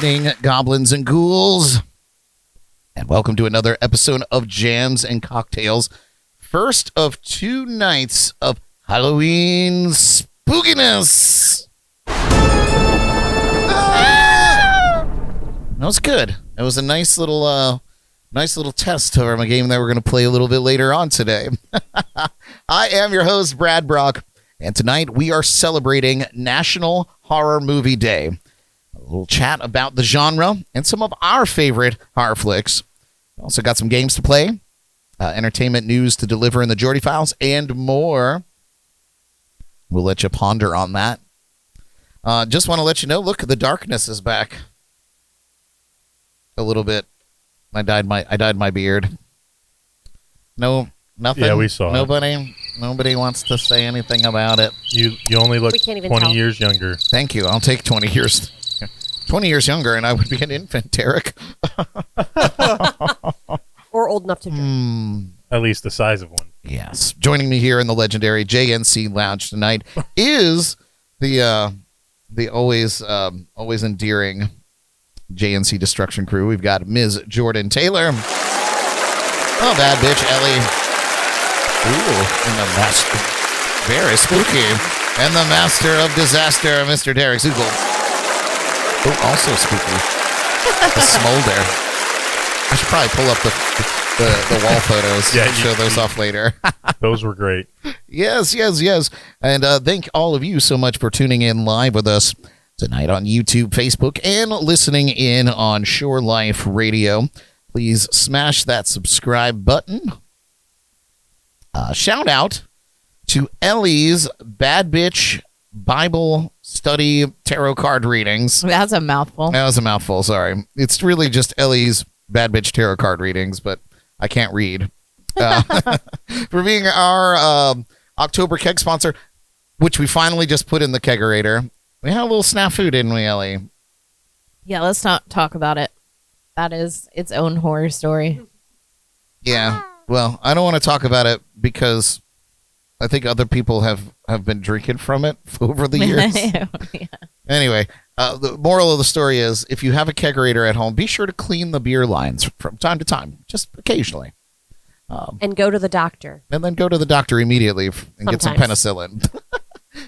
evening, goblins and ghouls, and welcome to another episode of Jams and Cocktails. First of 2 nights of Halloween spookiness. That was good. It was a nice little test of a game that we're going to play a little bit later on today. I am your host, Brad Brock, and tonight we are celebrating National Horror Movie Day. A little chat about the genre and some of our favorite horror flicks. Also got some games to play, entertainment news to deliver in the Jordy Files, and more. We'll let you ponder on that. Just want to let you know, look, the darkness is back. A little bit. I dyed my beard. No, nothing. Yeah, we saw Nobody wants to say anything about it. You only look 20 years younger. Thank you. I'll take 20 years. 20 years younger, and I would be an infant, Derek. Or old enough to drink. At least the size of one. Yes. Joining me here in the legendary JNC Lounge tonight is the always endearing JNC Destruction Crew. We've got Ms. Jordan Taylor. Oh, bad bitch, Ellie. Ooh, and the master. Very spooky. And the master of disaster, Mr. Derek Zugel. Oh, also spooky. The smolder. I should probably pull up the wall photos and show those off later. Those were great. Yes. And thank all of you so much for tuning in live with us tonight on YouTube, Facebook, and listening in on Shore Life Radio. Please smash that subscribe button. Shout out to Ellie's Bad Bitch Bible Study Tarot Card Readings. That's a mouthful. That was a mouthful, sorry. It's really just Ellie's Bad Bitch Tarot Card Readings, but I can't read. For being our October keg sponsor, which we finally just put in the kegerator. We had a little snafu, didn't we, Ellie? Yeah, let's not talk about it. That is its own horror story. Yeah, well, I don't want to talk about it because I think other people have been drinking from it over the years. Yeah. Anyway, the moral of the story is, if you have a kegerator at home, be sure to clean the beer lines from time to time, just occasionally. And go to the doctor. And then go to the doctor immediately and get some penicillin.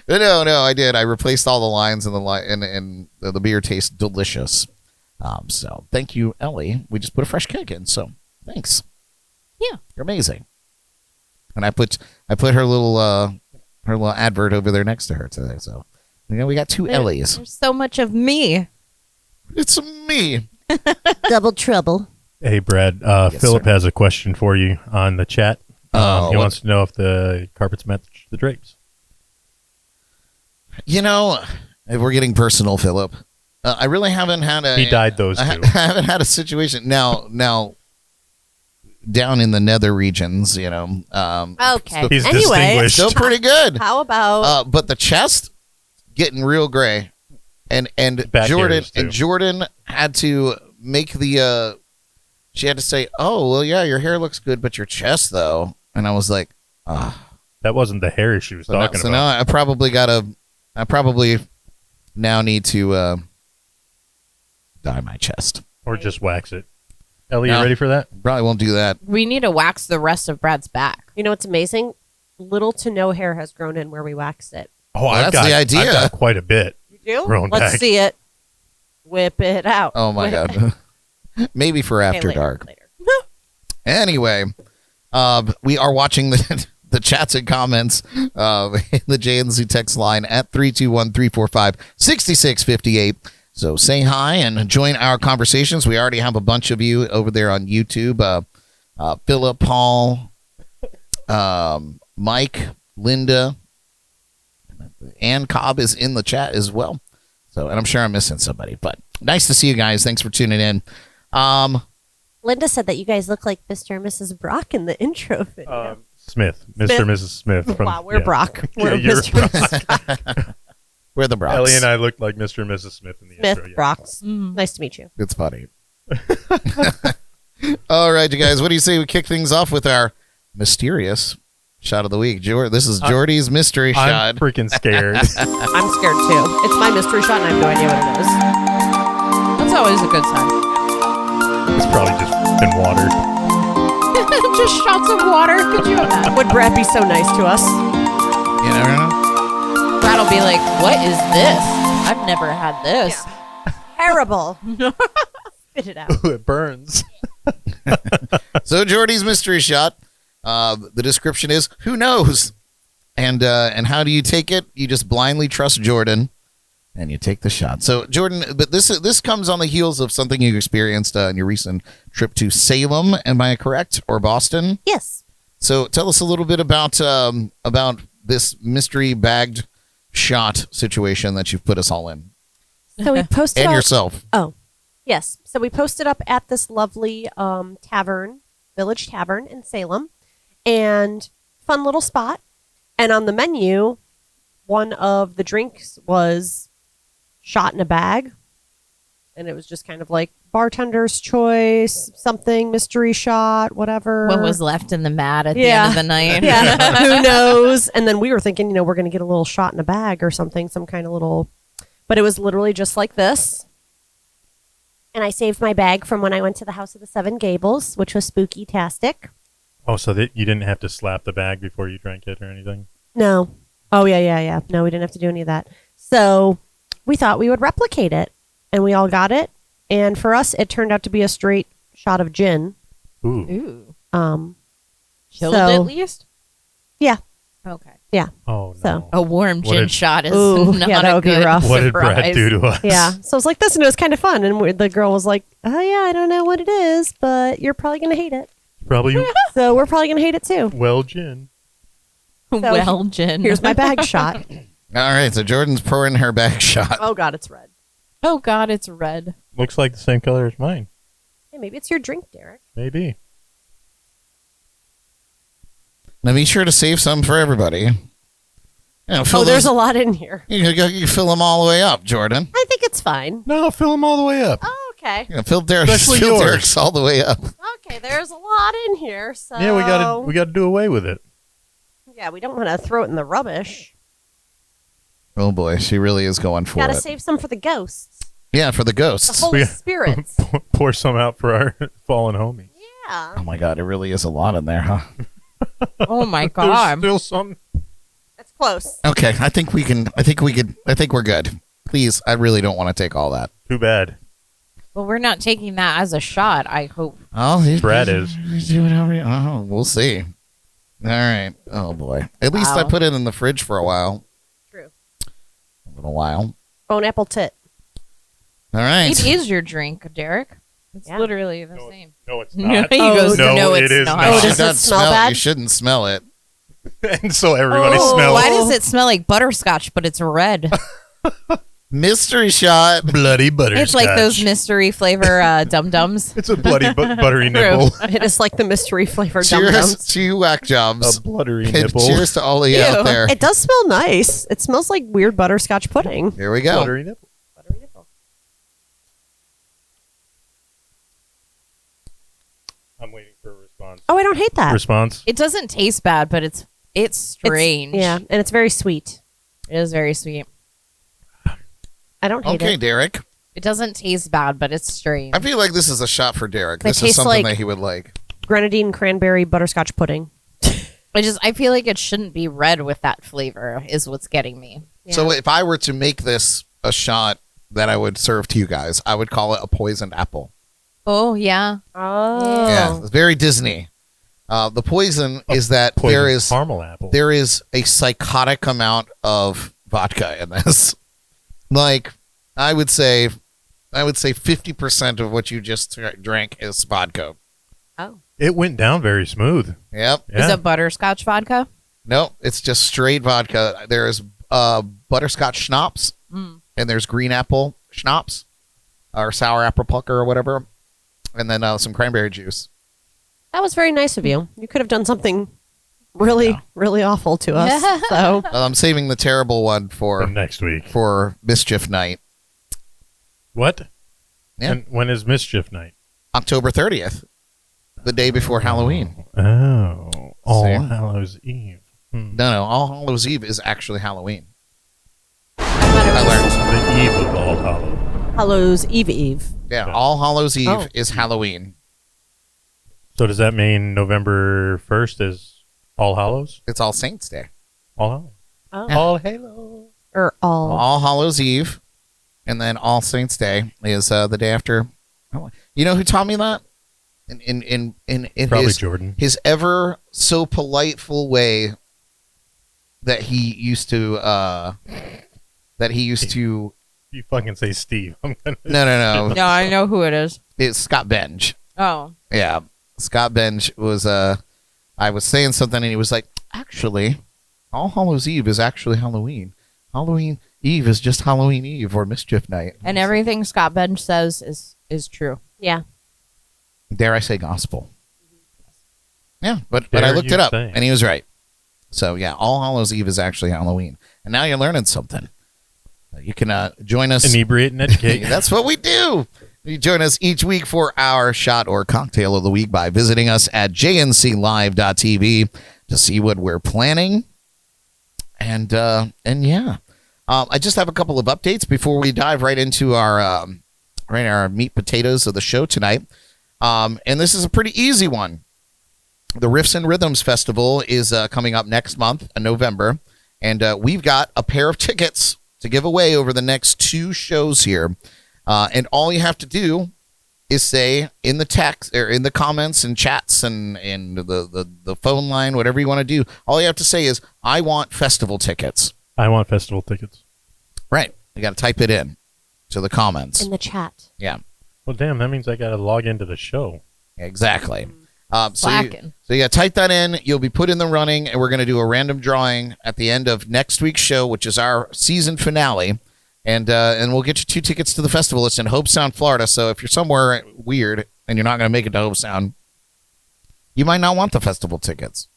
No, I did. I replaced all the lines, and the beer tastes delicious. So thank you, Ellie. We just put a fresh keg in, so thanks. Yeah, you're amazing. And I put her little advert over there next to her today. So we got 2 Ellies. There's so much of me. It's me. Double trouble. Hey, Brad. Yes, Philip sir. has a question for you on the chat. He wants to know if the carpets match the drapes. If we're getting personal, Philip, I really haven't had He dyed those two. I haven't had a situation now down in the nether regions, Okay. He's Anyway, distinguished. still pretty good. How about But the chest getting real gray, and Back Jordan had to make the she had to say, "Oh, well, yeah, your hair looks good, but your chest though," and I was like, That wasn't the hair she was talking so about. now I probably now need to dye my chest. Or just wax it. Ellie, No. you ready for that? Probably won't do that. We need to wax the rest of Brad's back. you know what's amazing? Little to no hair has grown in where we waxed it. Oh, That's the idea. I've got quite a bit. You do? Grown Let's back. see it. Whip it out. Oh my god. Maybe for after later, dark. later. Anyway, we are watching the chats and comments in the JNZ text line at 321-345-6658. So say hi and join our conversations. We already have a bunch of you over there on YouTube. Philip, Paul, Mike, Linda, Ann Cobb is in the chat as well. So, and I'm sure I'm missing somebody, but nice to see you guys. Thanks for tuning in. Linda said that you guys look like Mr. and Mrs. Brock in the intro video. Smith. Mr. and Mrs. Smith. Wow, we're Brock. We're you're Mr. and Brock. Mrs. Brock. We're the Brocks. Ellie and I looked like Mr. and Mrs. Smith in the Smith, intro. Yeah. Brocks. Nice to meet you. It's funny. All right, you guys. What do you say we kick things off with our mysterious shot of the week? This is Jordy's mystery I'm shot. freaking scared. I'm scared too. It's my mystery shot and I have no idea what it is. That's always a good sign. It's probably just been water. Just shots of water. Could you imagine? Would Brad be so nice to us? You never know. Brad'll be like, "What is this? I've never had this." Terrible. Spit it out. Ooh, it burns. So Jordy's mystery shot. The description is, who knows? And how do you take it? You just blindly trust Jordan, and you take the shot. So Jordan, but this comes on the heels of something you experienced in your recent trip to Salem. Am I correct? Or Boston? Yes. So tell us a little bit about this mystery bagged shot situation that you've put us all in, So we posted and up, yourself. Oh, yes. So we posted up at this lovely tavern, Village Tavern in Salem, and fun little spot. And on the menu, one of the drinks was shot in a bag, and it was just kind of like bartender's choice, something mystery shot, whatever. What was left in the mat at the end of the night? Yeah, who knows? And then we were thinking, we're going to get a little shot in a bag or something, some kind of little. But it was literally just like this. And I saved my bag from when I went to the House of the Seven Gables, which was spooky-tastic. Oh, so that you didn't have to slap the bag before you drank it or anything? No. Oh, yeah. No, we didn't have to do any of that. So we thought we would replicate it, and we all got it. And for us, it turned out to be a straight shot of gin. Ooh. Ooh. Chilled So- at least? Yeah. Okay. Oh, no. So- A warm What gin did- shot is Ooh, not yeah, that a would be good rough. What did Brad surprise. do to us? Yeah. So it was like this, and it was kind of fun. And the girl was like, oh, yeah, I don't know what it is, but you're probably going to hate it. Probably So we're probably going to hate it, too. well gin. Well, gin. Here's my bag shot. All right, so Jordan's pouring her bag shot. Oh, God, it's red. Oh, God, it's red. Looks like the same color as mine. Hey, maybe it's your drink, Derek. Maybe. Now be sure to save some for everybody. Fill Oh, there's those- a lot in here. You fill them all the way up, Jordan. I think it's fine. No, fill them all the way up. Oh, okay. Fill Especially yours. Derek's all the way up. Okay, there's a lot in here, so Yeah, we got to do away with it. yeah, we don't want to throw it in the rubbish. Oh boy, she really is going for Gotta it. save some for the ghosts, Yeah, for the the ghosts. holy We- spirits. Pour some out for our fallen homie. Yeah, Oh my god, it really is a lot in there, huh? Oh, my There's God. still some. that's close. Okay, I think we're good. Please, I really don't want to take all that. Too bad. Well, we're not taking that as a shot, I hope. Oh, Brad is. We'll see. All right. Oh boy. At least I Wow. put it in the fridge for a while. True. A little while. Bone apple tit. All right. It is your drink, Derek. It's Yeah. literally the No, same. No, it's No, not. he goes, No, no, it it's is not. not. Oh, You does should it smell bad? You shouldn't smell it. And so everybody Oh, smells Why does it smell like butterscotch, but it's red? Mystery shot. bloody butterscotch. It's like those mystery flavor dum-dums. It's a bloody buttery nipple. It is like the mystery flavored Cheers dum-dums. to you whack jobs. A bluttery And nipple. cheers to all of you out Ew. there. It does smell nice. It smells like weird butterscotch pudding. Here we go. Bluttery nipple. I'm waiting for a response. Oh, I don't hate that. Response? It doesn't taste bad, but it's strange. Yeah, and it's very sweet. It is very sweet. I don't hate Okay, it. Derek. It doesn't taste bad, but it's strange. I feel like this is a shot for Derek. It This is tastes something like- that he would like. Grenadine cranberry butterscotch pudding. I feel like it shouldn't be red with that flavor is what's getting me. So if I were to make this a shot that I would serve to you guys, I would call it a poisoned apple. Oh, yeah. Oh. Yeah, it's very Disney. The poison is that Poison caramel apple. there is a psychotic amount of vodka in this. Like, I would say 50% of what you just drank is vodka. Oh. It went down very smooth. Yep. Yeah. Is it butterscotch vodka? No, it's just straight vodka. There's butterscotch schnapps, and there's green apple schnapps, or sour apple pucker or whatever, and then some cranberry juice. That was very nice of you. You could have done something really, really awful to us. So I'm saving the terrible one For next week. for Mischief Night, What? Yeah. And when is Mischief Night? October 30th, the day before Halloween. Oh. All See? Hallows Eve. No, All Hallows Eve is actually Halloween. I thought it I was- learned. The eve of All Hallows. Hallows Eve. Yeah, Yeah. All Hallows Eve Oh. is Halloween. So does that mean November 1st is All Hallows? It's All Saints Day. All Hallows. Oh. All Halo. Or all. All Hallows Eve, and then All Saints Day is the day after. You know who taught me that? In Probably his, Jordan. his ever so politeful way that he used to You fucking say Steve. I'm gonna. no. No, I know who it is. It's Scott Benj. Oh. Yeah, Scott Benj was I was saying something and he was like, actually, All Hallows Eve is actually Halloween. Halloween Eve is just Halloween Eve or Mischief Night. And everything Scott Bench says is true. Yeah. Dare I say gospel? Yeah, but Dare I looked you it up say. and he was right. So yeah, All Hallows Eve is actually Halloween, and now you're learning something. You can join us. Inebriate and educate. That's what we do. You join us each week for our shot or cocktail of the week by visiting us at jnclive.tv to see what we're planning. And yeah, I just have a couple of updates before we dive right into our meat potatoes of the show tonight. And this is a pretty easy one. The Riffs and Rhythms Festival is coming up next month in November, and we've got a pair of tickets to give away over the next 2 shows here. And all you have to do is say in the text or in the comments and chats and the phone line, whatever you want to do, all you have to say is, I want festival tickets. I want festival tickets. Right. You got to type it in to the comments. In the chat. Yeah, Well, damn, that means I got to log into the show. exactly. So Slacking. you type that in. You'll be put in the running, and we're going to do a random drawing at the end of next week's show, which is our season finale. And we'll get you 2 tickets to the festival. It's in Hope Sound, Florida. So if you're somewhere weird and you're not going to make it to Hope Sound, you might not want the festival tickets.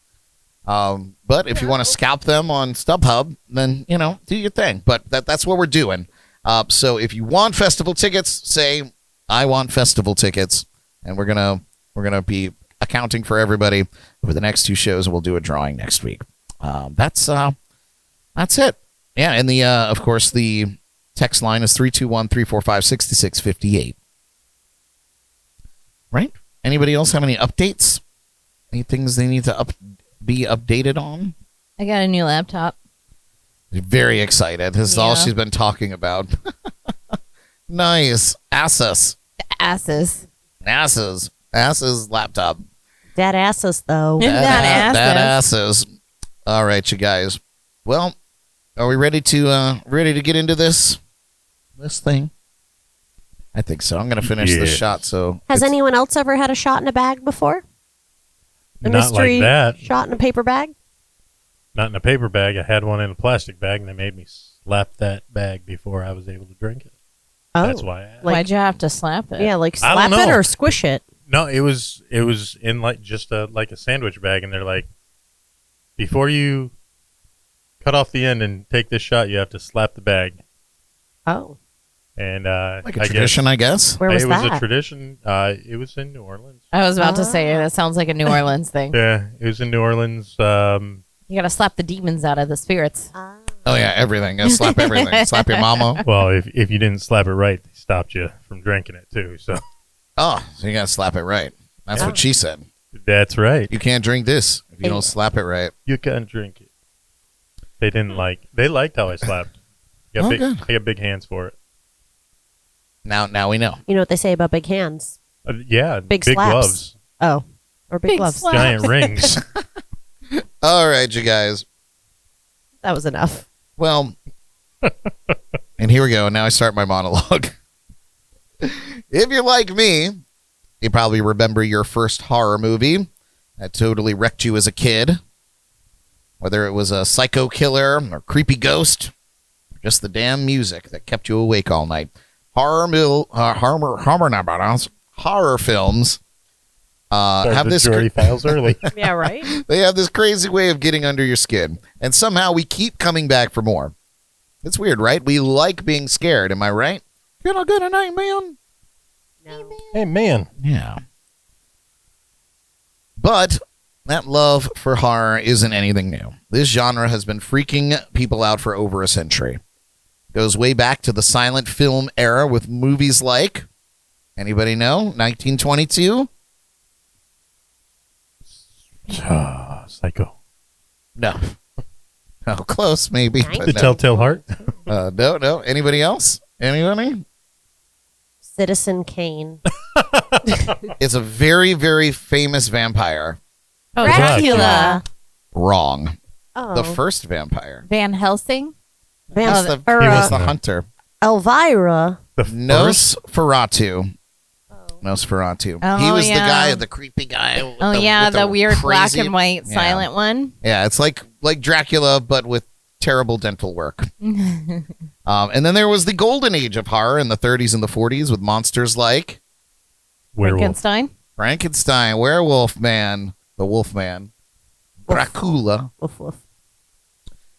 But if you want to scalp them on StubHub, then, do your thing. But that's what we're doing. So if you want festival tickets, say, I want festival tickets. And we're gonna be accounting for everybody over the next 2 shows, and we'll do a drawing next week. That's it. Yeah, and of course, the text line is 321-345-6658. Right? Anybody else have any updates? Any things they need to be updated on? I got a new laptop. Very excited. This is all Yeah. she's been talking about. Nice. Asus Asses. laptop. That asses, though. That Asus. All right, you guys. Well, are we ready to get into this thing? I think so. I'm going to finish the Yes. shot. So Has it's- anyone else ever had a shot in a bag before? A Not mystery like that. shot in a paper bag? Not in a paper bag. I had one in a plastic bag, and they made me slap that bag before I was able to drink it. Oh. That's why I asked. Like- Why'd you have to slap it? Yeah, like I don't slap it know. or squish it. No, it was in like just a sandwich bag, and they're like, before you cut off the end and take this shot, you have to slap the bag. Oh. And like a I tradition, I guess. Where was it was that? a tradition. It was in New Orleans. I was about to say that sounds like a New Orleans thing. Yeah, it was in New Orleans. You gotta slap the demons out of the spirits. Oh yeah, everything. Yeah, slap everything. Slap your mama. Well, if you didn't slap it right, they stopped you from drinking it too. So Oh, so you gotta slap it right. That's what she said. that's right. You can't drink this if you don't slap it right. You can't drink it. They didn't like. They liked how I slapped. Oh, good. I got big hands for it. Now we know. You know what they say about big hands? Yeah, Big big slaps. gloves, Oh. Or big Big gloves. slap. giant rings. All right, you guys. That was enough. Well, and here we go. Now I start my monologue. If you're like me, you probably remember your first horror movie that totally wrecked you as a kid. Whether it was a psycho killer or creepy ghost, or just the damn music that kept you awake all night. Horror films have this Jordy Files early. Yeah, right? they have this crazy way of getting under your skin, and somehow we keep coming back for more. It's weird, right? We like being scared. Am I right? Can I get a name, man? No. Hey man, Yeah. But that love for horror isn't anything new. This genre has been freaking people out for over a century. Goes way back to the silent film era with movies like, anybody know? 1922? Psycho. No. Oh, close maybe. Nice. But The no. Telltale Heart. No. Anybody else? Anybody? Citizen Kane. It's a very, very famous vampire. Oh, Dracula. Wrong. Oh. The first vampire. Van Helsing. Van- He or, was the hunter. Elvira. The first. Nosferatu. Oh. Nosferatu. Oh, He was the yeah. guy, the creepy guy. With Oh, with the weird black crazy- and white Yeah. silent one. Yeah, it's like Dracula, but with terrible dental work. And then there was the golden age of horror in the 30s and the 40s with monsters like Werewolf. Frankenstein. Frankenstein, Werewolf Man, the Wolf Man, Dracula. Woof, woof.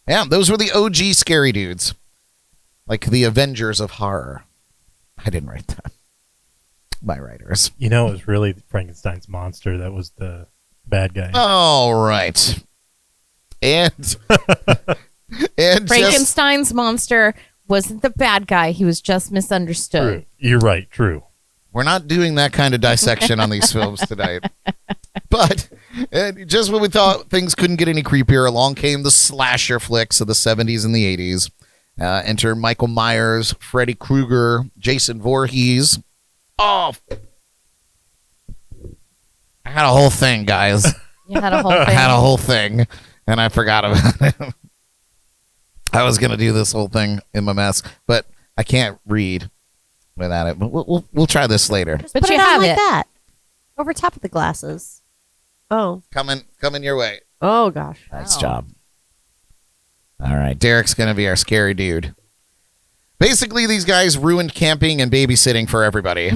Yeah, those were the OG scary dudes. Like the Avengers of horror. I didn't write that. My writers. You know, it was really Frankenstein's monster that was the bad guy. All right. And and just, Frankenstein's monster wasn't the bad guy. He was just misunderstood. True. You're right. True. we're not doing that kind of dissection on these films tonight. But just when we thought things couldn't get any creepier, along came the slasher flicks of the 70s and the 80s. Enter Michael Myers, Freddy Krueger, Jason Voorhees. Oh, I had a whole thing, guys. You had a whole I thing. had a whole thing, and I forgot about it. I was going to do this whole thing in my mess, but I can't read without it. But we'll try this later. Just But put you it on have like it. that. Over top of the glasses. Oh. Coming your way. Oh, gosh. Nice Wow. job. All right, Derek's going to be our scary dude. Basically, these guys ruined camping and babysitting for everybody.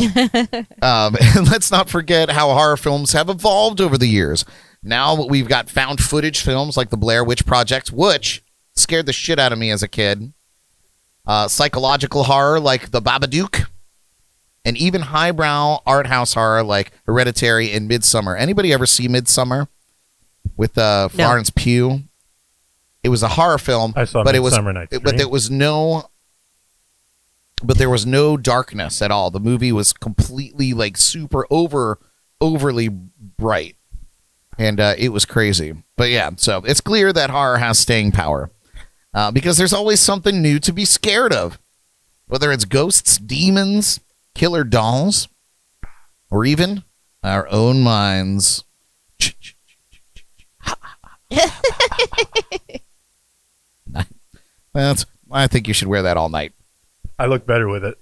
And let's not forget how horror films have evolved over the years. Now we've got found footage films like the Blair Witch Project, which scared the shit out of me as a kid. Psychological horror like The Babadook. And even highbrow art house horror like Hereditary and Midsummer. Anybody ever see Midsummer with Florence Pugh? It was a horror film, I saw but it was Midsummer Night's but Dream. there was no darkness at all. The movie was completely like super overly bright, and it was crazy. But yeah, so it's clear that horror has staying power because there's always something new to be scared of, whether it's ghosts, demons, killer dolls, or even our own minds. I think you should wear that all night. I look better with it.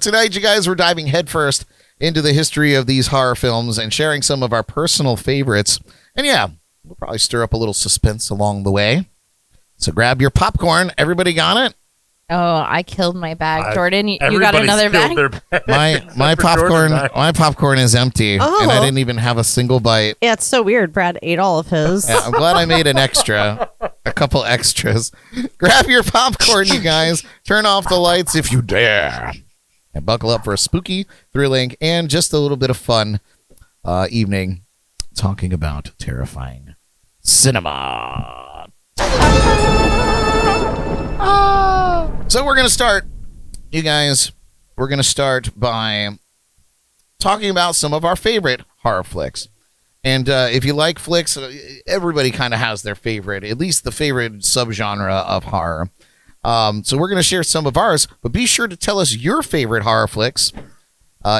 Tonight, you guys, we're diving headfirst into the history of these horror films and sharing some of our personal favorites. And yeah, we'll probably stir up a little suspense along the way. So grab your popcorn. Everybody got it? Oh, I killed my bag. Jordan, you got Everybody's another killed bag? their bag. My Except for Jordan and I. my popcorn is empty, Oh. and I didn't even have a single bite. Yeah, it's so weird. Brad ate all of his. Yeah, I'm glad I made an extra, a couple extras. Grab your popcorn, you guys. Turn off the lights if you dare. And buckle up for a spooky, thrilling, and just a little bit of fun evening talking about terrifying cinema. So we're going to start, you guys, we're going to start by talking about some of our favorite horror flicks. And if you like flicks, everybody kind of has their favorite, at least the favorite subgenre of horror. So we're going to share some of ours, but be sure to tell us your favorite horror flicks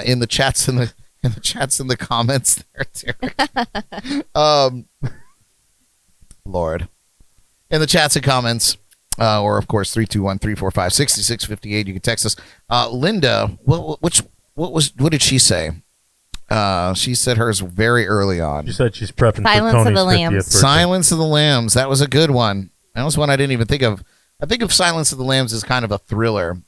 in the chats and the comments there, Derek. Lord, in the chats and comments, or of course 321-345-6658. You can text us. Linda, what did she say? She said hers very early on. She said she's prepping Silence for of Tony's the 50th Lambs. birthday. Silence of the Lambs. That was a good one. That was one I didn't even think of. I think of Silence of the Lambs as kind of a thriller.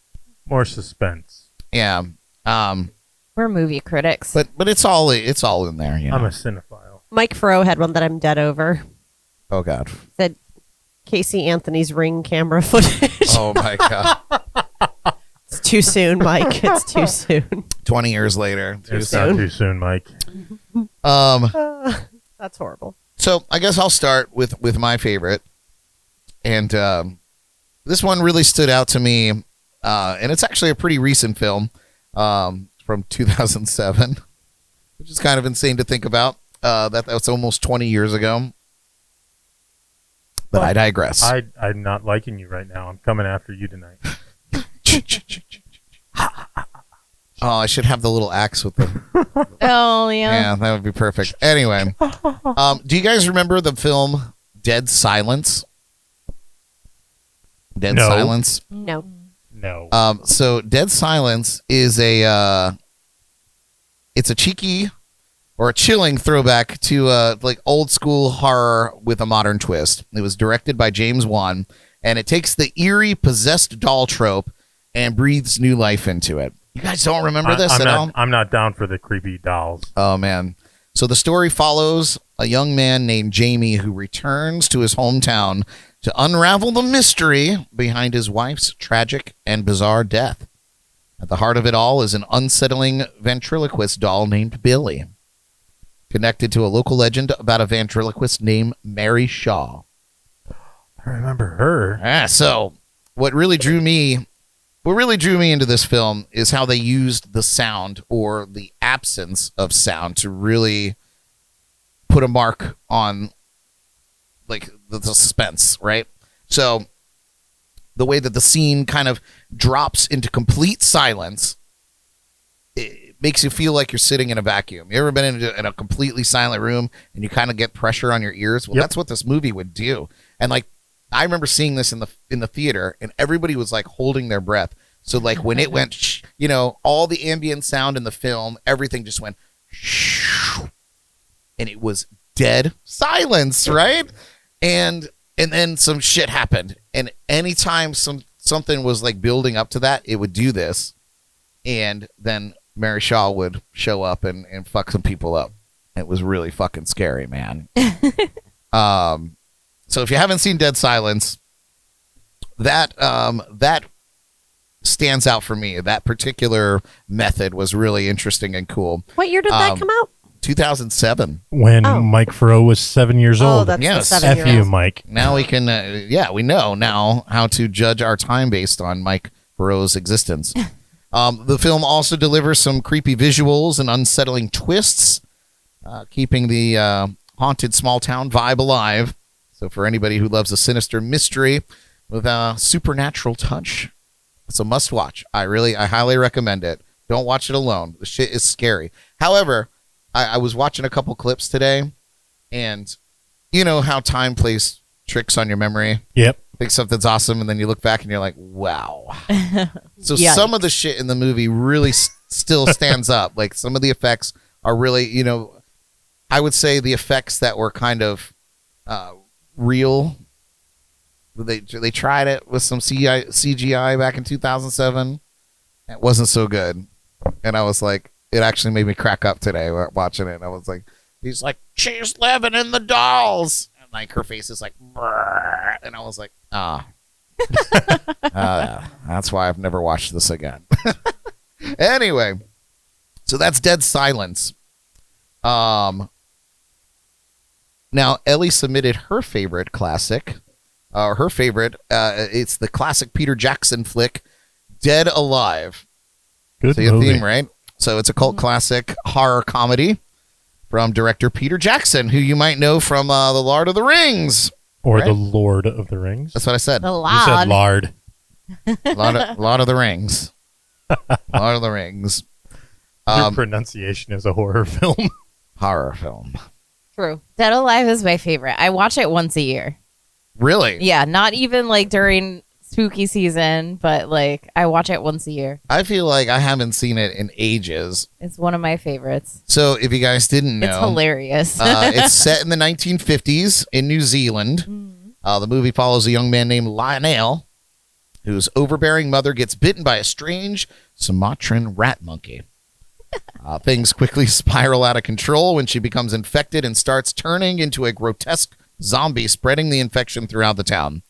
More suspense. Yeah. We're movie critics. But it's all in there. You know? I'm a cinephile. Mike Furrow had one that I'm dead over. Oh God. Said Casey Anthony's Ring camera footage. Oh my God. It's too soon, Mike. It's too soon. 20 years later. Too It's soon. not too soon, Mike. That's horrible. So I guess I'll start with my favorite. And this one really stood out to me. And it's actually a pretty recent film from 2007, which is kind of insane to think about. That's almost 20 years ago. But I digress. I'm not liking you right now. I'm coming after you tonight. Oh, I should have the little axe with them. Oh, yeah. Yeah, that would be perfect. Anyway, do you guys remember the film Dead Silence? Dead No. Silence? No. No. So Dead Silence is it's a cheeky or a chilling throwback to like old school horror with a modern twist. It was directed by James Wan, and it takes the eerie possessed doll trope and breathes new life into it. You guys don't remember this at all? I'm not down for the creepy dolls. Oh, man. So the story follows a young man named Jamie who returns to his hometown to unravel the mystery behind his wife's tragic and bizarre death. At the heart of it all is an unsettling ventriloquist doll named Billy, connected to a local legend about a ventriloquist named Mary Shaw. I remember her. So what really drew me into this film is how they used the sound or the absence of sound to really put a mark on like the suspense, right? So the way that the scene kind of drops into complete silence, it makes you feel like you're sitting in a vacuum. You ever been in a completely silent room and you kind of get pressure on your ears? Well, Yep. That's what this movie would do. And like, I remember seeing this in the theater, and everybody was like holding their breath. So like when it went, all the ambient sound in the film, everything just went, and it was dead silence, right? And then some shit happened, and anytime something was like building up to that, it would do this, and then Mary Shaw would show up and fuck some people up. It was really fucking scary, man. So if you haven't seen Dead Silence, that stands out for me. That particular method was really interesting and cool. What year did that come out? 2007. When Oh. Mike Furrow was 7 years Oh, old. that's Yes. the F 7-year-old. you, Mike. Now we can, we know now how to judge our time based on Mike Burrow's existence. The film also delivers some creepy visuals and unsettling twists, keeping the haunted small town vibe alive. So for anybody who loves a sinister mystery with a supernatural touch, it's a must watch. I highly recommend it. Don't watch it alone. The shit is scary. However, I was watching a couple clips today, and you know how time plays tricks on your memory? Yep. Think something's awesome, and then you look back and you're like, wow. So Yikes. some of the shit in the movie really still stands up. Like some of the effects are really, I would say the effects that were kind of real. They tried it with some CGI back in 2007. It wasn't so good. And I was like, it actually made me crack up today watching it. And I was like, he's like, she's living in the dolls. And like her face is like, brrr. And I was like, that's why I've never watched this again. Anyway, so that's Dead Silence. Now Ellie submitted her favorite classic. It's the classic Peter Jackson flick, Dead Alive. Good See a movie. theme, right? So it's a cult classic horror comedy from director Peter Jackson, who you might know from The Lord of the Rings. Or Right? the Lord of the Rings. That's what I said. The You said lard. lard. Lord of the Rings. Lord of the Rings. Your pronunciation is a horror film. Horror film. True. Dead Alive is my favorite. I watch it once a year. Really? Yeah, not even like during spooky season, but like I watch it once a year. I feel like I haven't seen it in ages. It's one of my favorites. So if you guys didn't know, It's hilarious. it's set in the 1950s in New Zealand. The movie follows a young man named Lionel, whose overbearing mother gets bitten by a strange Sumatran rat monkey. Things quickly spiral out of control when she becomes infected and starts turning into a grotesque zombie, spreading the infection throughout the town.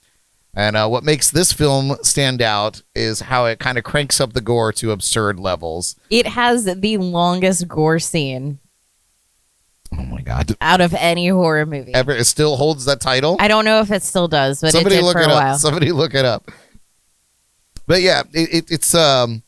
And what makes this film stand out is how it kind of cranks up the gore to absurd levels. It has the longest gore scene. Oh my God. out of any horror movie. Ever, it still holds that title? I don't know if it still does, but Somebody it did look for it a up. while. Somebody look it up. But yeah, it's done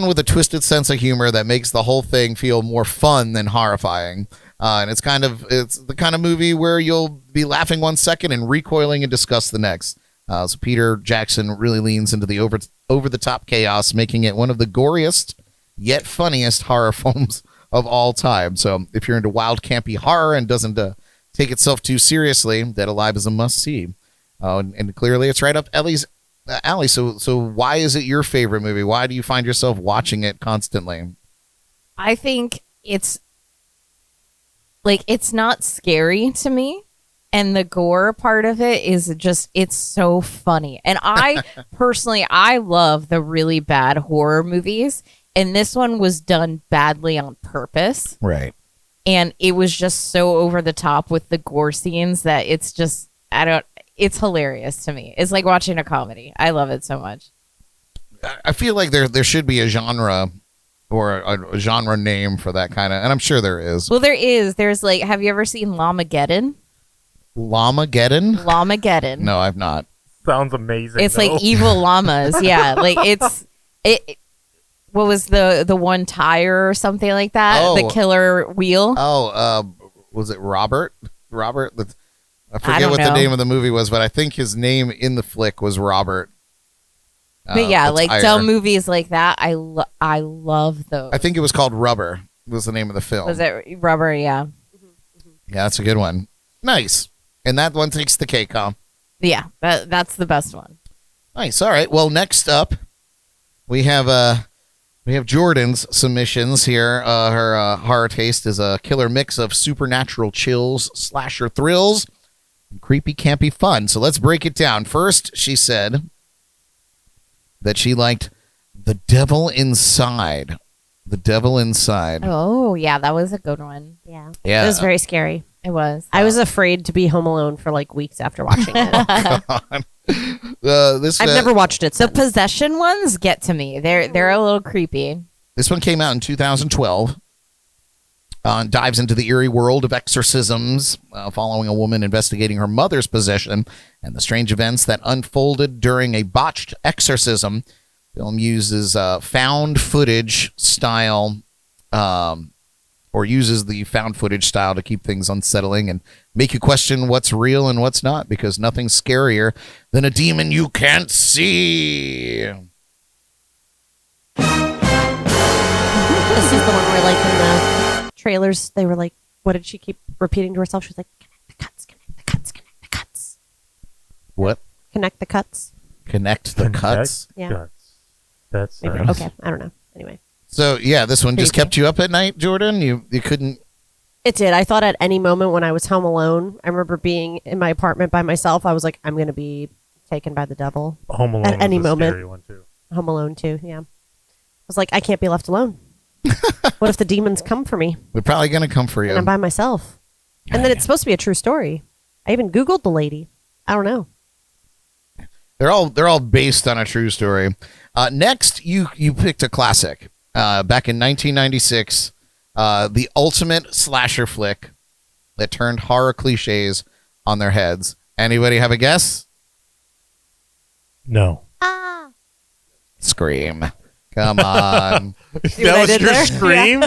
with a twisted sense of humor that makes the whole thing feel more fun than horrifying. And it's the kind of movie where you'll be laughing 1 second and recoiling in disgust the next. So Peter Jackson really leans into the over the top chaos, making it one of the goriest yet funniest horror films of all time. So if you're into wild, campy horror and doesn't take itself too seriously, Dead Alive is a must see. And clearly, it's right up Ellie's alley. So why is it your favorite movie? Why do you find yourself watching it constantly? I think it's not scary to me. And the gore part of it is just, it's so funny. And I personally, I love the really bad horror movies. And this one was done badly on purpose. Right. And it was just so over the top with the gore scenes that it's just, it's hilarious to me. It's like watching a comedy. I love it so much. I feel like there should be a genre or a genre name for that kind of, and I'm sure there is. Well, there is. There's like, have you ever seen Llamageddon? Llamageddon? No, I've not. Sounds amazing. It's though. like evil llamas. Yeah. Like it. What was the one tire or something like that? Oh. The killer wheel. Was it Robert? Robert? I I forget don't what the know. name of the movie was, but I think his name in the flick was Robert. But yeah, the like tire. dumb movies like that. I love those. I think it was called Rubber. Was the name of the film. Was it Rubber? Yeah. Yeah, that's a good one. Nice. And that one takes the cake, huh? Yeah. That's the best one. Nice. All right. Well, next up, we have Jordan's submissions here. Her horror taste is a killer mix of supernatural chills, slasher thrills, and creepy, campy fun. So let's break it down. First, she said that she liked The Devil Inside. The Devil Inside. Oh yeah, that was a good one. Yeah. Yeah. It was very scary. It was. I was afraid to be home alone for like weeks after watching it. This I've never watched it The since. possession ones get to me. They're a little creepy. This one came out in 2012. Dives into the eerie world of exorcisms, following a woman investigating her mother's possession and the strange events that unfolded during a botched exorcism. Film uses found footage style, or uses the found footage style to keep things unsettling and make you question what's real and what's not, because nothing's scarier than a demon you can't see. This is the one where, like, in the trailers, they were like, what did she keep repeating to herself? She was like, connect the cuts, connect the cuts, connect the cuts. What? Connect the cuts. Connect the cuts? Yeah. Guts. That's Maybe. Right. Okay. I don't know. Anyway. So, yeah, this one just Creepy. kept you up at night, Jordan? You couldn't... It did. I thought at any moment when I was home alone, I remember being in my apartment by myself. I was like, I'm going to be taken by the devil. Home Alone. At any was a moment. scary one too. Home alone, too. Yeah. I was like, I can't be left alone. What if the demons come for me They're probably going to come for you. and I'm by myself? And then it's supposed to be a true story. I even Googled the lady. I don't know. They're all based on a true story. Next, you picked a classic. Back in 1996, the ultimate slasher flick that turned horror cliches on their heads. Anybody have a guess? No. Scream. Come on. See what I did there? scream?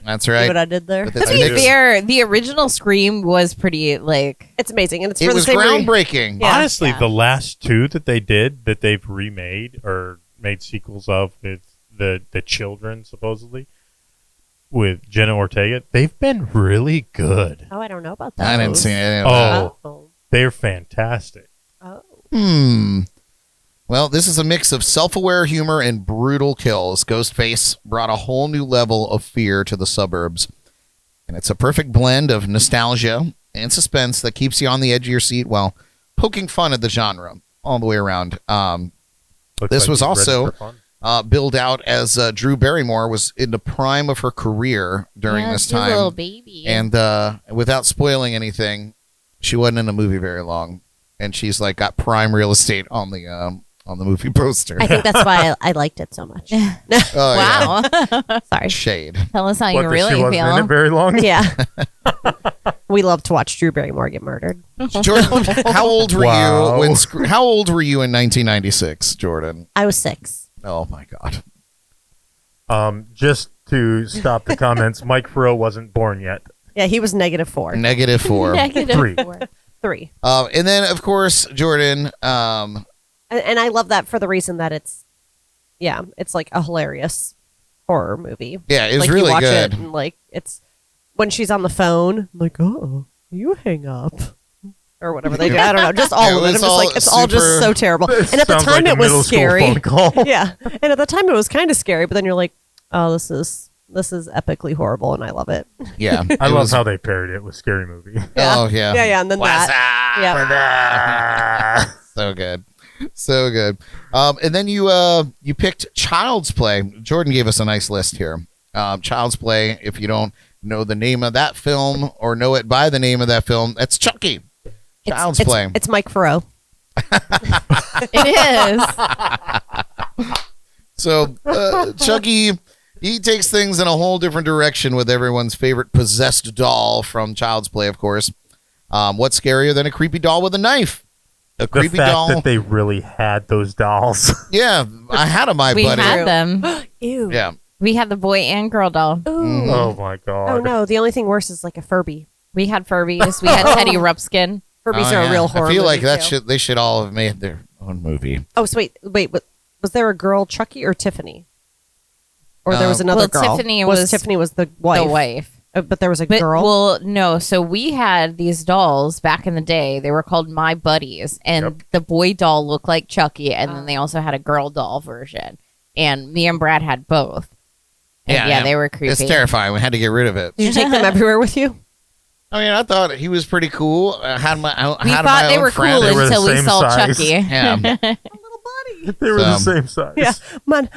That's See right. what I did there? With To its be mix- fair, the original Scream was pretty like. It's amazing. And it's It for the was same groundbreaking. Yeah. Honestly, Yeah. the last two that they did that they've remade or made sequels of with the children supposedly with Jenna Ortega, they've been really good. Oh, I don't know about that. I didn't see any of that. Oh, they're fantastic. Oh. Well, this is a mix of self-aware humor and brutal kills. Ghostface brought a whole new level of fear to the suburbs. And it's a perfect blend of nostalgia and suspense that keeps you on the edge of your seat while poking fun at the genre all the way around. Looks This like was he's ready also- for fun. Billed out as Drew Barrymore was in the prime of her career during yeah, this she's a time. little baby. And without spoiling anything, she wasn't in the movie very long. And she's like got prime real estate on the on the movie poster. I think that's why I liked it so much. Oh, Wow. Sorry. yeah. Shade. Tell us how What, you that she really wasn't in feel. it very long? Yeah. We love to watch Drew Barrymore get murdered. Jordan, how old were Wow. you when? How old were you in 1996, Jordan? I was 6. Oh my God. Just to stop the comments, Mike Furrow wasn't born yet. Yeah, he was -4. -4. Negative 3. 3. And then of course Jordan. And I love that for the reason that it's like a hilarious horror movie. Yeah, it was like you really watch good. it and like it's when she's on the phone, I'm like, oh, you hang up. Or whatever they do. I don't know. Just all Yeah, of it it. I'm was just all like, it's all just super- so terrible. This And at the sounds time like a it was middle school scary. phone call. Yeah. And at the time it was kind of scary, but then you're like, oh, this is epically horrible and I love it. Yeah, I it love was- how they parodied it with Scary Movie. Oh yeah. Yeah, and then What's that. up? Yeah. So good. So good. And then you picked Child's Play. Jordan gave us a nice list here. Child's Play, if you don't know the name of that film or know it by the name of that film, that's Chucky. Child's Play. It's Mike Furrow. It is. So Chucky, he takes things in a whole different direction with everyone's favorite possessed doll from Child's Play, of course. What's scarier than a creepy doll with a knife? A The creepy fact doll. that they really had those dolls. Yeah, I had a my We buddy. had them. Ew. Yeah. We had the boy and girl doll. Ooh. Oh my god. Oh no, the only thing worse is like a Furby. We had Furbies. We had Teddy Rupskin. Furbies Oh, are yeah. a real horror I feel like movie, that too. they should all have made their own movie. Oh, so wait, was there a girl Chucky or Tiffany? Or there was another well, girl. Tiffany was Tiffany was the wife. The wife. But there was a But, girl. well, no. So we had these dolls back in the day. They were called My Buddies. And Yep. the boy doll looked like Chucky. And then they also had a girl doll version. And me and Brad had both. And yeah, they were creepy. It's terrifying. We had to get rid of it. Did you take them everywhere with you? I mean, I thought he was pretty cool. I had my, I We had thought my they own were friend. cool They were the until we same saw size. Chucky. Yeah. They were the So- same size. Yeah. My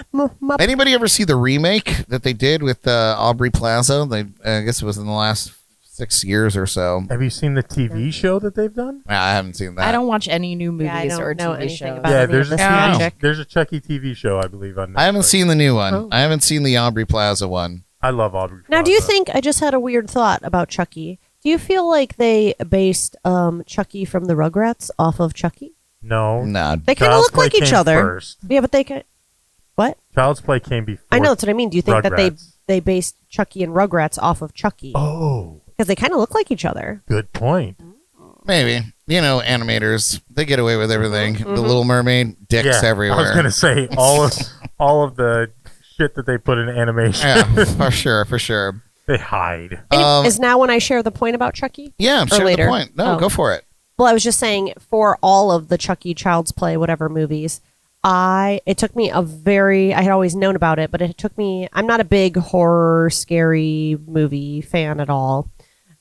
Anybody ever see the remake that they did with Aubrey Plaza? I guess it was in the last 6 years or so. Have you seen the TV show that they've done? I haven't seen that. I don't watch any new movies Yeah, I don't or know TV anything shows. about Yeah, any of there's a this TV. magic. There's a Chucky TV show, I believe, on Netflix. I haven't seen the new one. Oh. I haven't seen the Aubrey Plaza one. I love Aubrey. Now, do you Plaza. think I just had a weird thought about Chucky? Do you feel like they based Chucky from the Rugrats off of Chucky? No. Nah. They kind of Child's look Play like each came other. First. Yeah, but they can. What? Child's Play came before. I know that's what I mean. Do you think that Rugrats. they based Chucky and Rugrats off of Chucky? Oh, Because they kind of look like each other. good point. Maybe. You know, animators, they get away with everything. The Little Mermaid, dicks Yeah, everywhere. I was gonna say all of the shit that they put in animation. Yeah, for sure, for sure. They hide. Is now when I share the point about Chucky? Yeah, I'm sure later? the point. No, Oh. go for it. Well, I was just saying for all of the Chucky, Child's Play, whatever movies, it took me I had always known about it, but it took me, I'm not a big horror, scary movie fan at all.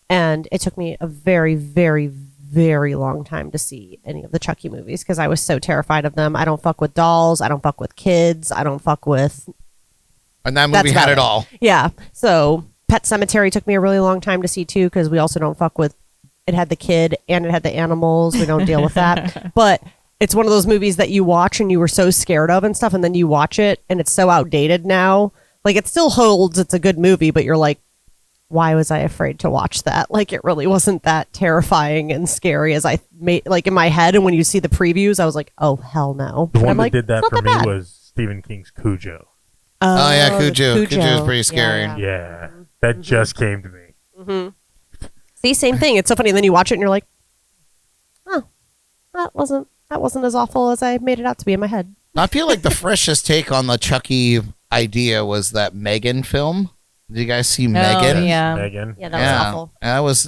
And it took me a very, very, very long time to see any of the Chucky movies because I was so terrified of them. I don't fuck with dolls. I don't fuck with kids. I don't fuck with, And that That's movie had about it it. all. yeah. So Pet Cemetery took me a really long time to see too because we also don't fuck with, it had the kid and it had the animals. We don't deal with that. But it's one of those movies that you watch and you were so scared of and stuff, and then you watch it and it's so outdated now. Like it still holds, it's a good movie, but you're like, why was I afraid to watch that? Like it really wasn't that terrifying and scary as I made like in my head. And when you see the previews, I was like, oh hell no. The And one I'm that like, did that "It's for not me bad." was Stephen King's Cujo. Oh, yeah, the Cujo. Cujo is pretty scary. Yeah. Yeah, that just came to me. See, same thing. It's so funny. And then you watch it and you're like, oh, that wasn't as awful as I made it out to be in my head. I feel like the freshest take on the Chucky idea was that Megan film. Did you guys see Megan? yeah. Megan. Yeah, that was awful.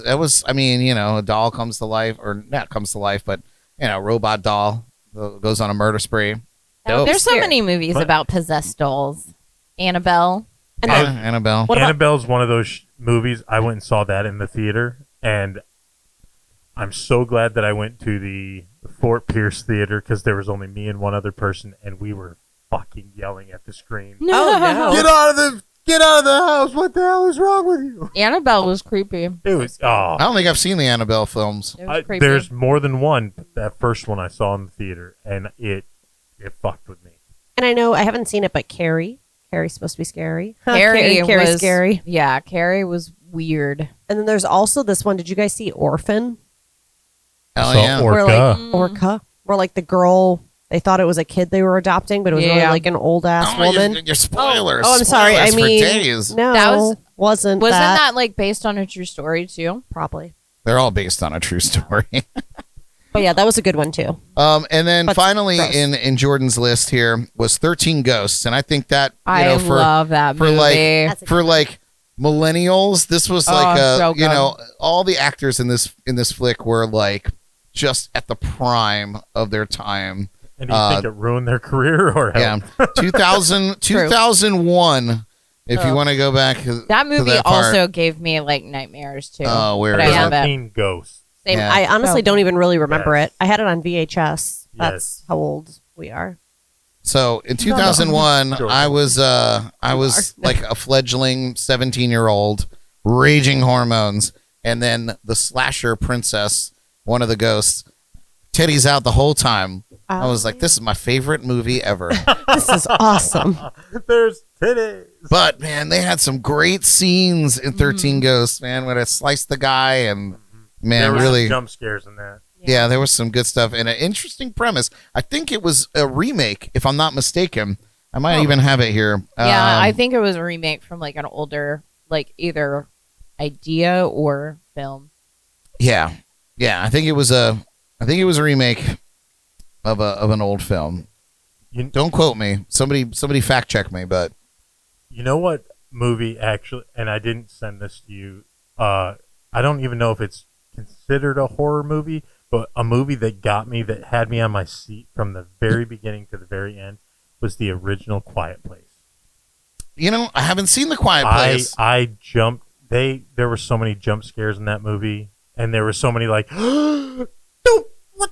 That was. I mean, you know, a doll comes to life, or not comes to life, but you know, robot doll goes on a murder spree. Dope. There's so Scary. many movies What? about possessed dolls. Annabelle. And Yeah, then, Annabelle. What about- Annabelle's one of those movies. I went and saw that in the theater, and I'm so glad that I went to the Fort Pierce Theater because there was only me and one other person, and we were fucking yelling at the screen. Oh, no. Get out of the house! What the hell is wrong with you? Annabelle was creepy. It was I don't think I've seen the Annabelle films. It was creepy. there's more than one. That first one I saw in the theater, and it it fucked with me. And I know I haven't seen it, but Carrie's supposed to be scary. Carrie's was scary. Yeah, Carrie was weird. And then there's also this one. Did you guys see Orphan? Oh So yeah. Where, Orca. Orca, where like the girl, they thought it was a kid they were adopting, but it was really Yeah. like an old ass Oh, woman. your spoilers. Oh, I'm sorry. I Spoilers for mean, days. no, That wasn't Wasn't that that like based on a true story too? probably? They're all based on a true story. But yeah, that was a good one too. And then But finally gross. in Jordan's list here was 13 Ghosts, and I think that I love that for movie. like That's a for like millennials, this was Oh, like so you good. know, all the actors in this flick were like just at the prime of their time. And do you think it ruined their career or Yeah, helped? 2001. If you want to go back, that to movie that part. also gave me like nightmares too. Oh, where But I is love it? it. 13 Ghosts. Same. Yeah. I honestly don't even really remember Yes. it. I had it on VHS. That's Yes. how old we are. So in 2001, Sure. I was like a fledgling 17-year-old, raging hormones, and then the slasher princess, one of the ghosts, titties out the whole time. I was like, this is my favorite movie ever. This is awesome. There's titties. But man, they had some great scenes in 13 Ghosts, man, when I sliced the guy and man, there were really, some jump scares in that. yeah, there was some good stuff and an interesting premise. I think it was a remake, if I'm not mistaken. I might even have it here. Yeah, I think it was a remake from like an older, like either idea or film. Yeah, I think it was a remake of an old film. You, Don't quote me. Somebody fact check me. But you know what movie actually, and I didn't send this to you. I don't even know if it's considered a horror movie, but a movie that got me, that had me on my seat from the very beginning to the very end, was the original Quiet Place. you know, I haven't seen The Quiet Place. I jumped. There were so many jump scares in that movie, and there were so many like, don't what,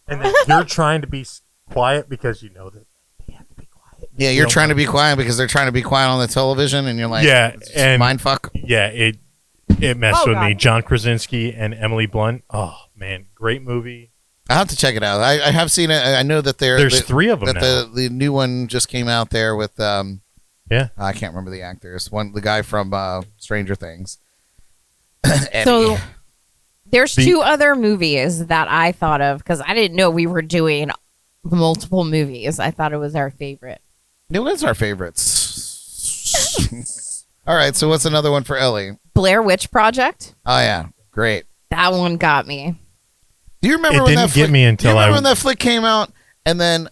and then you're trying to be quiet because you know that they have to be quiet. Yeah, you're trying to be quiet because they're trying to be quiet on the television, and you're like, Yeah, and mind fuck. Yeah, it messed Oh, with me. God. John Krasinski and Emily Blunt. Oh man, great movie. I have to check it out. I have seen it. I know that There's 3 of them that now. the new one just came out there with Yeah. I can't remember the actors. The guy from Stranger Things. So Eddie. there's The- 2 other movies that I thought of because I didn't know we were doing multiple movies. I thought it was our favorite. It was our favorites. All right, so what's another one for Ellie? Blair Witch Project. Oh yeah, great. That one got me. Do you remember It when didn't that get flick, me do you until remember I- when that flick came out, and then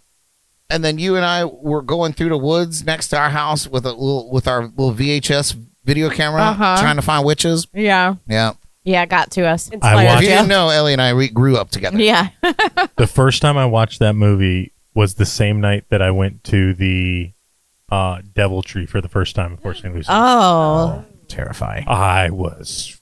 you and I were going through the woods next to our house with our little VHS video camera, Uh-huh. trying to find witches. Yeah. Yeah. Yeah, it got to us. Inspired I If watched- you you. didn't know, Ellie and I we grew up together. Yeah. The first time I watched that movie was the same night that I went to the Devil Tree for the first time in Port St. Lucie. Oh. Terrifying. I was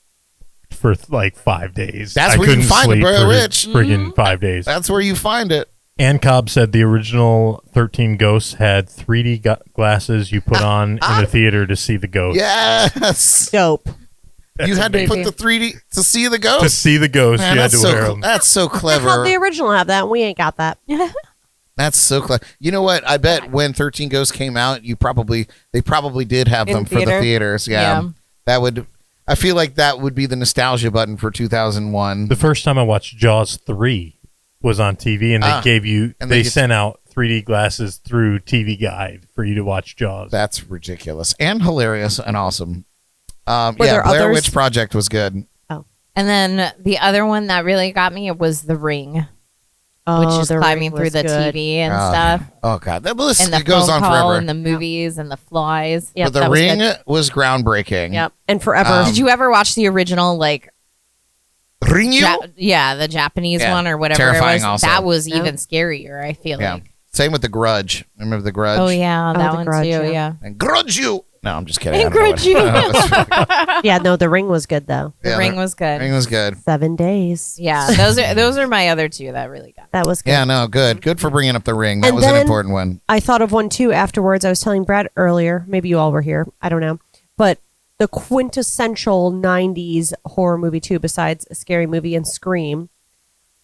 for like 5 days. That's I where you couldn't find the sleep Blair for Witch. friggin' 5 days. That's where you find it. Ann Cobb said the original 13 Ghosts had 3D glasses you put on in the theater to see the ghost. Yes. Dope. You had to put amazing. the 3D to see the ghost. To see the ghost, Man, you had that's to so wear cl- them. that's so How'd clever. the original have that? We ain't got that. That's so clever. You know what? I bet when 13 Ghosts came out, they probably did have In them for the theater? theaters. Yeah. Yeah. That would. I feel like that would be the nostalgia button for 2001. The first time I watched Jaws 3 was on TV, and they they sent out 3D glasses through TV Guide for you to watch Jaws. That's ridiculous and hilarious and awesome. Were Yeah, there Blair others? Witch Project was good. And then the other one that really got me was The Ring, which is The climbing Ring through was the good. TV and Oh, stuff. Oh god, that list And the it goes phone on call forever. and the movies and the flies. Yep, but The that was Ring good. was groundbreaking. Yep. And forever. Um, Did you ever watch the original, like, Ring you? the Japanese Yeah, one or whatever terrifying it was? also. That was Yeah. even scarier, I feel Yeah. like. Same with The Grudge. Remember The Grudge? Oh, yeah, Oh, that The one Grudge, too, yeah. yeah. And grudge you. No, I'm just kidding. And I don't know grudge you. what- Yeah, no, The Ring was good though. The Yeah, Ring was good. Ring was good. 7 days. Yeah, those are my other 2 that really got me. That was good. Yeah, no, good. Good for bringing up The Ring. That And was an then- important one. I thought of one too afterwards. I was telling Brad earlier. Maybe you all were here. I don't know. But the quintessential 90s horror movie too, besides a Scary Movie and Scream,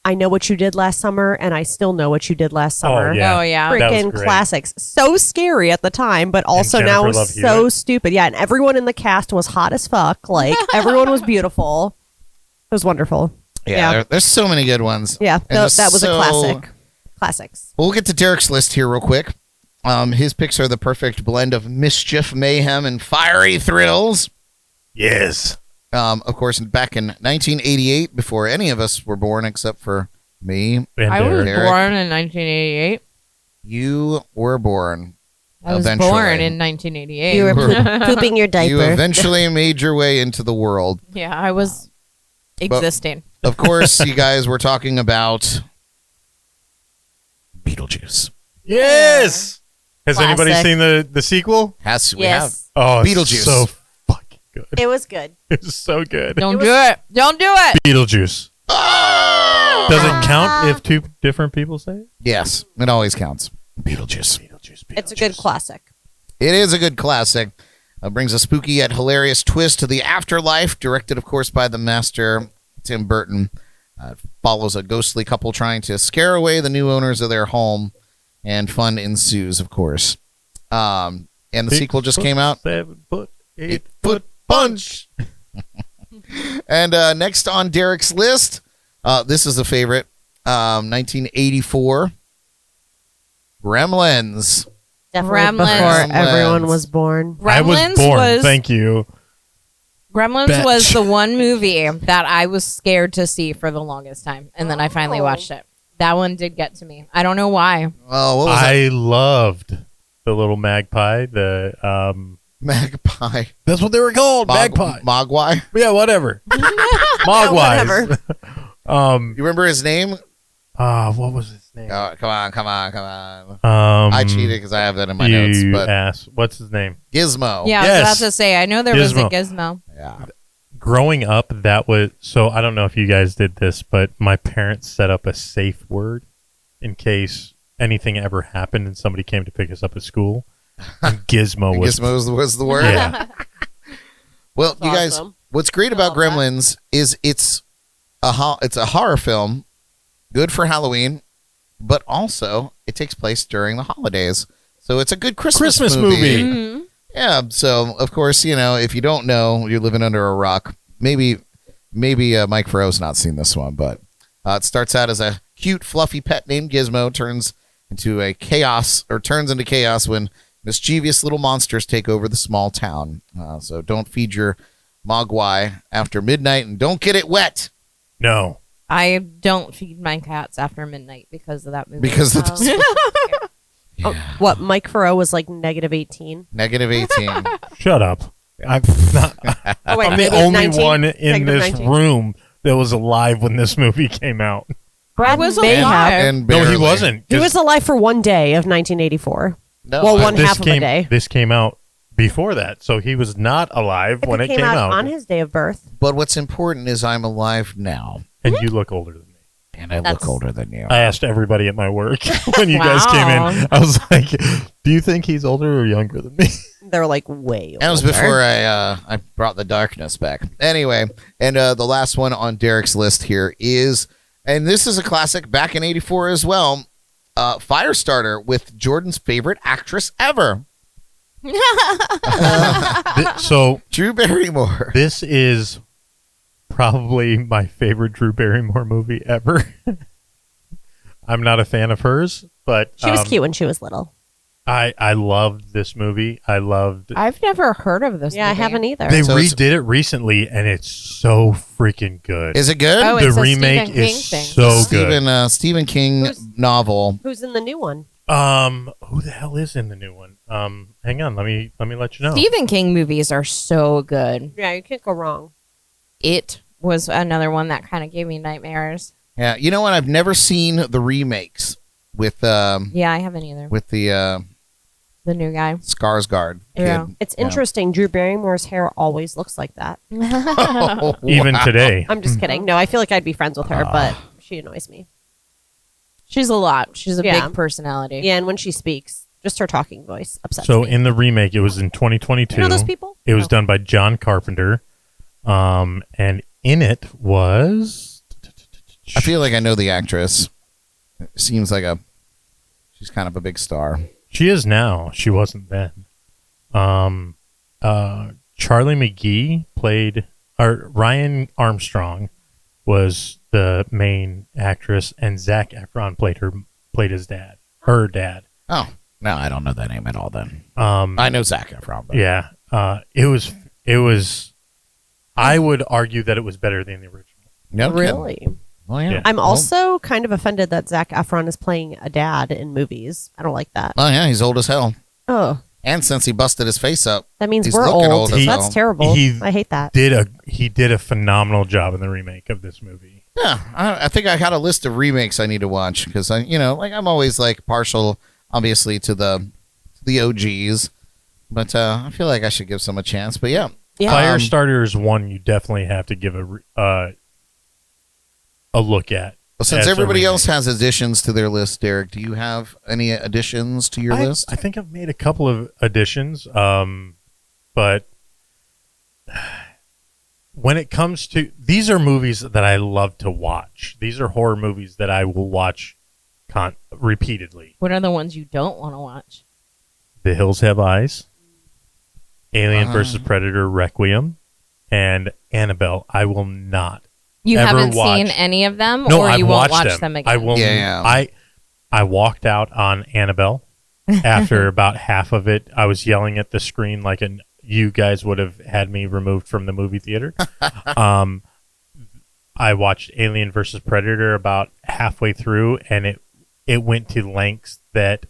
I Know What You Did Last Summer and I Still Know What You Did Last Summer. Oh, yeah. Oh, yeah. That was Freaking great. classics. So scary at the time, but also Jennifer now Love so Hewitt. stupid. Yeah, and everyone in the cast was hot as fuck. Like, everyone was beautiful. It was wonderful. Yeah, there's so many good ones. Yeah, And just that was a so- classic. Classics. We'll get to Derek's list here real quick. His picks are the perfect blend of mischief, mayhem, and fiery thrills. Yes. Of course, back in 1988, before any of us were born except for me, And I was Derek. born in 1988. you were born. I was Eventually. born in 1988. You were pooping your diaper. You eventually made your way into the world. Yeah, I was existing. Of course, you guys were talking about Beetlejuice. Yes. Has anybody Classic. seen the sequel? We have. Yes. Oh, it's Beetlejuice. so fucking good. It was good. It's so good. Don't do it. Don't do it. Beetlejuice. Oh! Does it count if two different people say it? Yes, it always counts. Beetlejuice. Beetlejuice. It's a good classic. It is a good classic. Brings a spooky yet hilarious twist to the afterlife, directed, of course, by the master Tim Burton. Follows a ghostly couple trying to scare away the new owners of their home, and fun ensues, of course. And the sequel just came out. 7 foot, 8 8-foot punch. And next on Derek's list, this is a favorite. 1984, Definitely Gremlins. before Gremlins. everyone was born. I was Gremlins born. was Thank you. Gremlins Bitch. was the one movie that I was scared to see for the longest time, and then I finally watched it. That one did get to me. I don't know why. Oh, what was I loved the little magpie. The Magpie. that's what they were called. Magpie. Mogwai. Yeah, whatever. Mogwais. You remember his name? What was his name? Oh, come on. I I cheated because I have that in my notes. But ass. What's his name? Gizmo. Yeah, I Yes. was about to say. I know there was a Gizmo. gizmo. Yeah. Growing up, that was so. I don't know if you guys did this, but my parents set up a safe word in case anything ever happened and somebody came to pick us up at school. And Gizmo was. Gizmo was the word. Yeah. Well, That's you guys, awesome. what's great about love that. Gremlins is it's a horror film, good for Halloween, but also it takes place during the holidays. So it's a good Christmas movie. Mhm. Yeah. So of course, if you don't know, you're living under a rock. Maybe Mike Farrow's not seen this one, but it starts out as a cute, fluffy pet named Gizmo turns into chaos when mischievous little monsters take over the small town. So don't feed your mogwai after midnight and don't get it wet No. I don't feed my cats after midnight because of that movie. because of this. Oh, what, Mike Farrow was like -18? -18. Shut up. I'm not. Oh, wait, I'm the maybe only 19? one in this -19. room that was alive when this movie came out. Brad was may alive. have. And No, he barely. wasn't. He was alive for one day of 1984. No, Well, I- one half of a day. This came out before that, so he was not alive when it came out. on his day of birth. But what's important is I'm alive now, And you look older than me. and I That's- look older than you. I asked everybody at my work when you guys came in. I was like, "Do you think he's older or younger than me?" They're like way older. That was before I brought the darkness back. Anyway, and the last one on Derek's list here is, and this is a classic back in '84 as well, Firestarter with Jordan's favorite actress ever, So Drew Barrymore. this is probably my favorite Drew Barrymore movie ever. I'm not a fan of hers, but She was cute when she was little. I loved this movie. I loved. I've never heard of this. Yeah, I movie. haven't either. They So it's- redid it recently, and it's so freaking good. Is it good? Oh, the it's a remake Stephen King is thing. so good. Stephen King Who's- novel. Who's in the new one? Who the hell is in the new one? Hang on, let me let you know. Stephen King movies are so good. Yeah, you can't go wrong. It was another one that kind of gave me nightmares. Yeah, you know what? I've never seen the remakes with Yeah, I haven't either. the The new guy. Skarsgård kid. Yeah. It's Yeah. interesting. Drew Barrymore's hair always looks like that. Oh, Even wow. today. I'm just kidding. No, I feel like I'd be friends with her, but she annoys me. She's a lot. She's a Yeah. big personality. Yeah, and when she speaks, just her talking voice upsets So me. in the remake, it was in 2022. You know those people? It was Oh. done by John Carpenter, and in it was I feel like I know the actress. It seems like she's kind of a big star. She is now. She wasn't then. Charlie McGee played, or Ryan Armstrong was the main actress, and Zac Efron played his dad, her dad. Oh, no, I don't know that name at all. Then Um, I know Zac Efron. But yeah, it was. I would argue that it was better than the original. no kidding. Really? Oh yeah. Yeah. I'm also kind of offended that Zac Efron is playing a dad in movies. I don't like that. Oh yeah, he's old as hell. Oh, And since he busted his face up, that means he's we're looking old. old as That's hell. terrible. He I hate that. He did a phenomenal job in the remake of this movie. yeah, I think I got a list of remakes I need to watch because I'm always like partial, obviously, to the OGs, but I feel like I should give some a chance. But yeah, Yeah. Firestarter is one you definitely have to give a look at. well, since as a everybody remake. else has additions to their list, Derek, do you have any additions to your list? I think I've made a couple of additions, but when it comes to these are movies that I love to watch. These are horror movies that I will watch repeatedly. What are the ones you don't want to watch? The Hills Have Eyes, Alien vs. Predator Requiem, and Annabelle. I will not. You Ever haven't seen watch- any of them, No, or I've you won't watched watch them again. I will. Yeah. I walked out on Annabelle after about half of it. I was yelling at the screen like you guys would have had me removed from the movie theater. I watched Alien versus Predator about halfway through, and it went to lengths that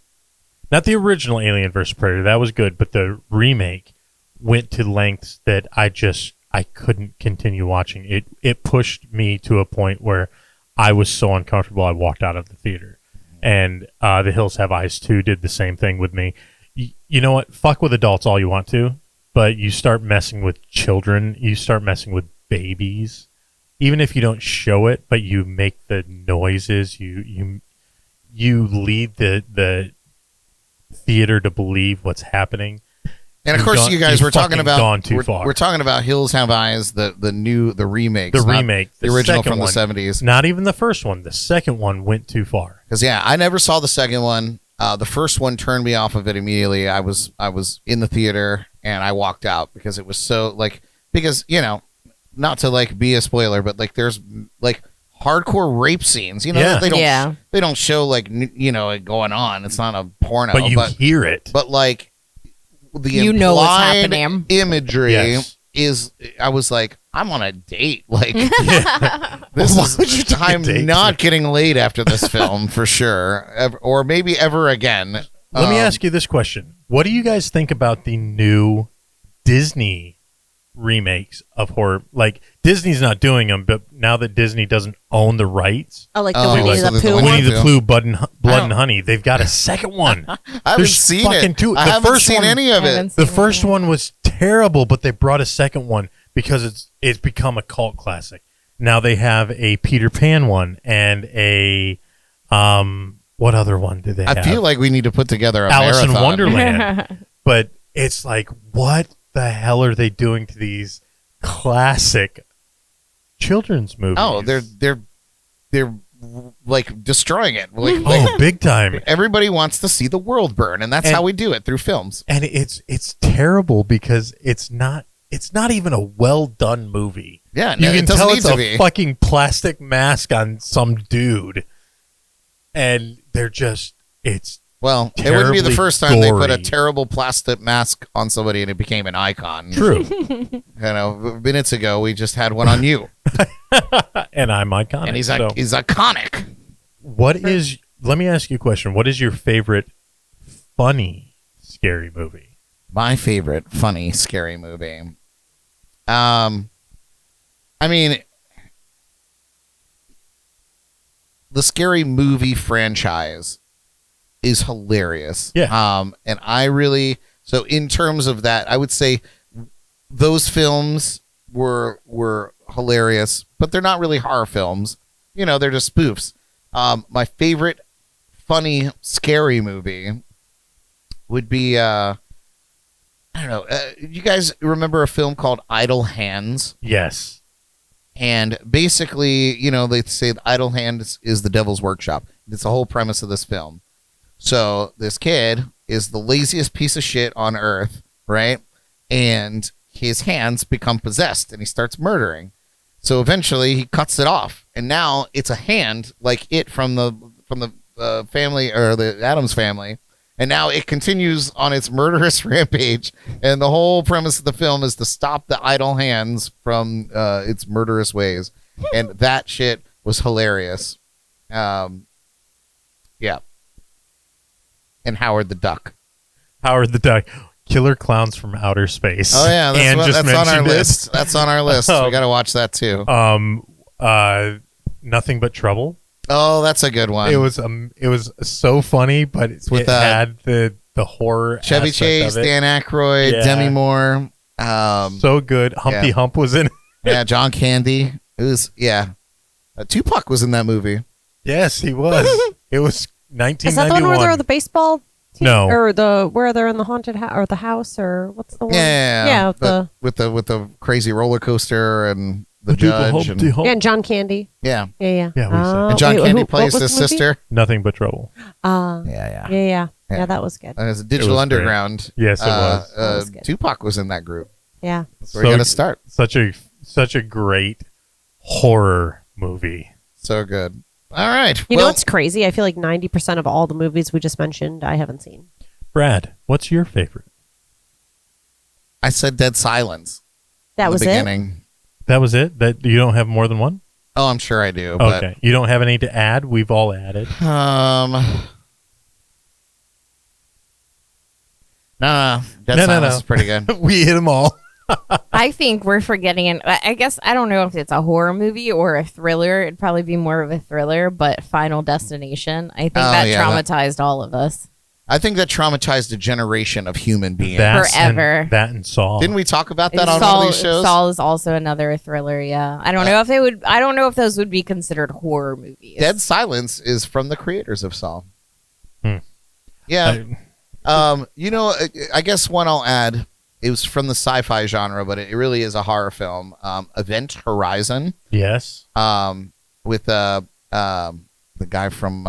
not the original Alien versus Predator, that was good, but the remake went to lengths that I couldn't continue watching. It pushed me to a point where I was so uncomfortable I walked out of the theater. And The Hills Have Eyes 2 did the same thing with me. You know what? Fuck with adults all you want to, but you start messing with children, you start messing with babies. Even if you don't show it, but you make the noises, you lead the theater to believe what's happening. And of course, you guys were talking about gone too far. We're talking about Hills Have Eyes, the remake, The remake, the original second from the one. '70s. Not even the first one. The second one went too far. Because I never saw the second one. The first one turned me off of it immediately. I was in the theater and I walked out because it was so because not to be a spoiler, but there's hardcore rape scenes. Yeah. They don't show it going on. It's not a porno, But you hear it. but the You know what's implied happening. imagery Yes. is. I was like, I'm on a date. This Why would you is. take a I'm date? not getting laid after this film for sure, or maybe ever again. Let me ask you this question. What do you guys think about the new Disney remakes of horror? Disney's not doing them, but now that Disney doesn't own the rights, Oh, like the Oh, Winnie so the there's the Pooh Winnie one? Winnie the Pooh, I Blood and Honey, they've got a second one. I haven't There's seen fucking it. two. I The haven't first seen one- any of I it. haven't The seen first it. one was terrible, but they brought a second one because it's become a cult classic. Now they have a Peter Pan one and a what other one do they have? I feel like we need to put together a Alice in marathon. Wonderland. But it's what the hell are they doing to these classic children's movies? Oh, they're destroying it. Oh, big time. Everybody wants to see the world burn, and that's And- how we do it through films. And it's terrible because it's not even a well done movie. Yeah, You no, can it doesn't tell need it's to a be. fucking plastic mask on some dude, and they're just it's Well, it wouldn't be the terribly first time they put a gory. terrible plastic mask on somebody and it became an icon. true. Minutes ago we just had one on you, And I'm iconic. and he's so. he's iconic. What is? Let me ask you a question. What is your favorite funny scary movie? My favorite funny scary movie. I mean, the Scary Movie franchise is hilarious. Yeah. And I really, so in terms of that, I would say those films were hilarious, but they're not really horror films. They're just spoofs. My favorite funny scary movie would be I don't know. You guys remember a film called Idle Hands? Yes. And basically, they say the idle hand is the devil's workshop. It's the whole premise of this film. So this kid is the laziest piece of shit on earth, right? And his hands become possessed and he starts murdering. So eventually he cuts it off. And now it's a hand like it from the family, or the Addams family. And now it continues on its murderous rampage. And the whole premise of the film is to stop the idle hands from its murderous ways. And that shit was hilarious. Yeah. And Howard the Duck. Howard the Duck. Killer Clowns from Outer Space. Oh, yeah. That's on our mentioned it. list. That's on our list. We got to watch that, too. Nothing But Trouble. Oh, that's a good one. It was so funny, but it had the horror. Chevy aspect Chase, of it. Dan Aykroyd, Yeah. Demi Moore. So good. Humpty Hump was in it. Yeah, John Candy. It was, Tupac was in that movie. Yes, he was. It was 1991. Is that the one where they're the baseball team? No. Or where they're in the haunted house or the house, or what's the one? Yeah. Yeah, with the crazy roller coaster and the judge. and John Candy. Yeah. Yeah. Yeah, we said. And John wait, Candy what plays was his the movie? sister. Nothing But Trouble. Yeah. Yeah, that was good. And it's a Digital It was Underground. great. Yes, it was. That was good. Tupac was in that group. Yeah. That's where we got to start. Such a great horror movie. So good. All right. You know what's crazy? I feel like 90% of all the movies we just mentioned, I haven't seen. Brad, what's your favorite? I said Dead Silence. That in was the it? beginning. That was it? That you don't have more than one? Oh, I'm sure I do. But, Okay. You don't have any to add? We've all added. No. Dead No. Silence is pretty good. We hit them all. I think we're forgetting. I guess I don't know if it's a horror movie or a thriller. It'd probably be more of a thriller, but Final Destination. I think that traumatized all of us I think that traumatized a generation of human beings. forever. That and Saw. Didn't we talk about that And on Saul, one of these shows? Saul is also another thriller. Yeah, I don't know if it would. I don't know if those would be considered horror movies. Dead Silence is from the creators of Saw. Hmm. Yeah. I guess one I'll add. It was from the sci-fi genre, but it really is a horror film. Event Horizon. Yes. With the guy from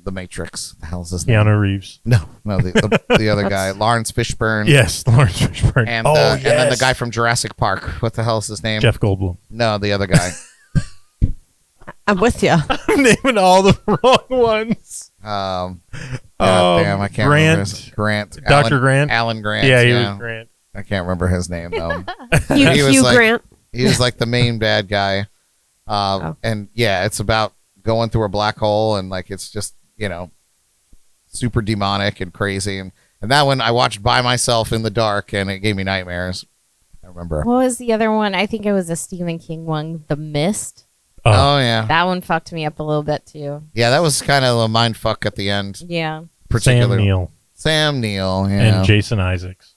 The Matrix. The hell's his name? Keanu Reeves. No, the other guy, Lawrence Fishburne. Yes, Lawrence Fishburne. And and then the guy from Jurassic Park. What the hell's his name? Jeff Goldblum. No, the other guy. I'm with you. I'm naming all the wrong ones. God damn, I can't remember his Grant. Dr. Grant? Alan Grant. Yeah, he was Grant. I can't remember his name though. Hugh Grant. He was like the main bad guy. And yeah, it's about going through a black hole and like it's just, super demonic and crazy. And that one I watched by myself in the dark and it gave me nightmares. I remember. What was the other one? I think it was a Stephen King one, The Mist. Oh yeah. That one fucked me up a little bit too. Yeah, that was kind of a mind fuck at the end. Yeah. Sam Neill, yeah. And Jason Isaacs.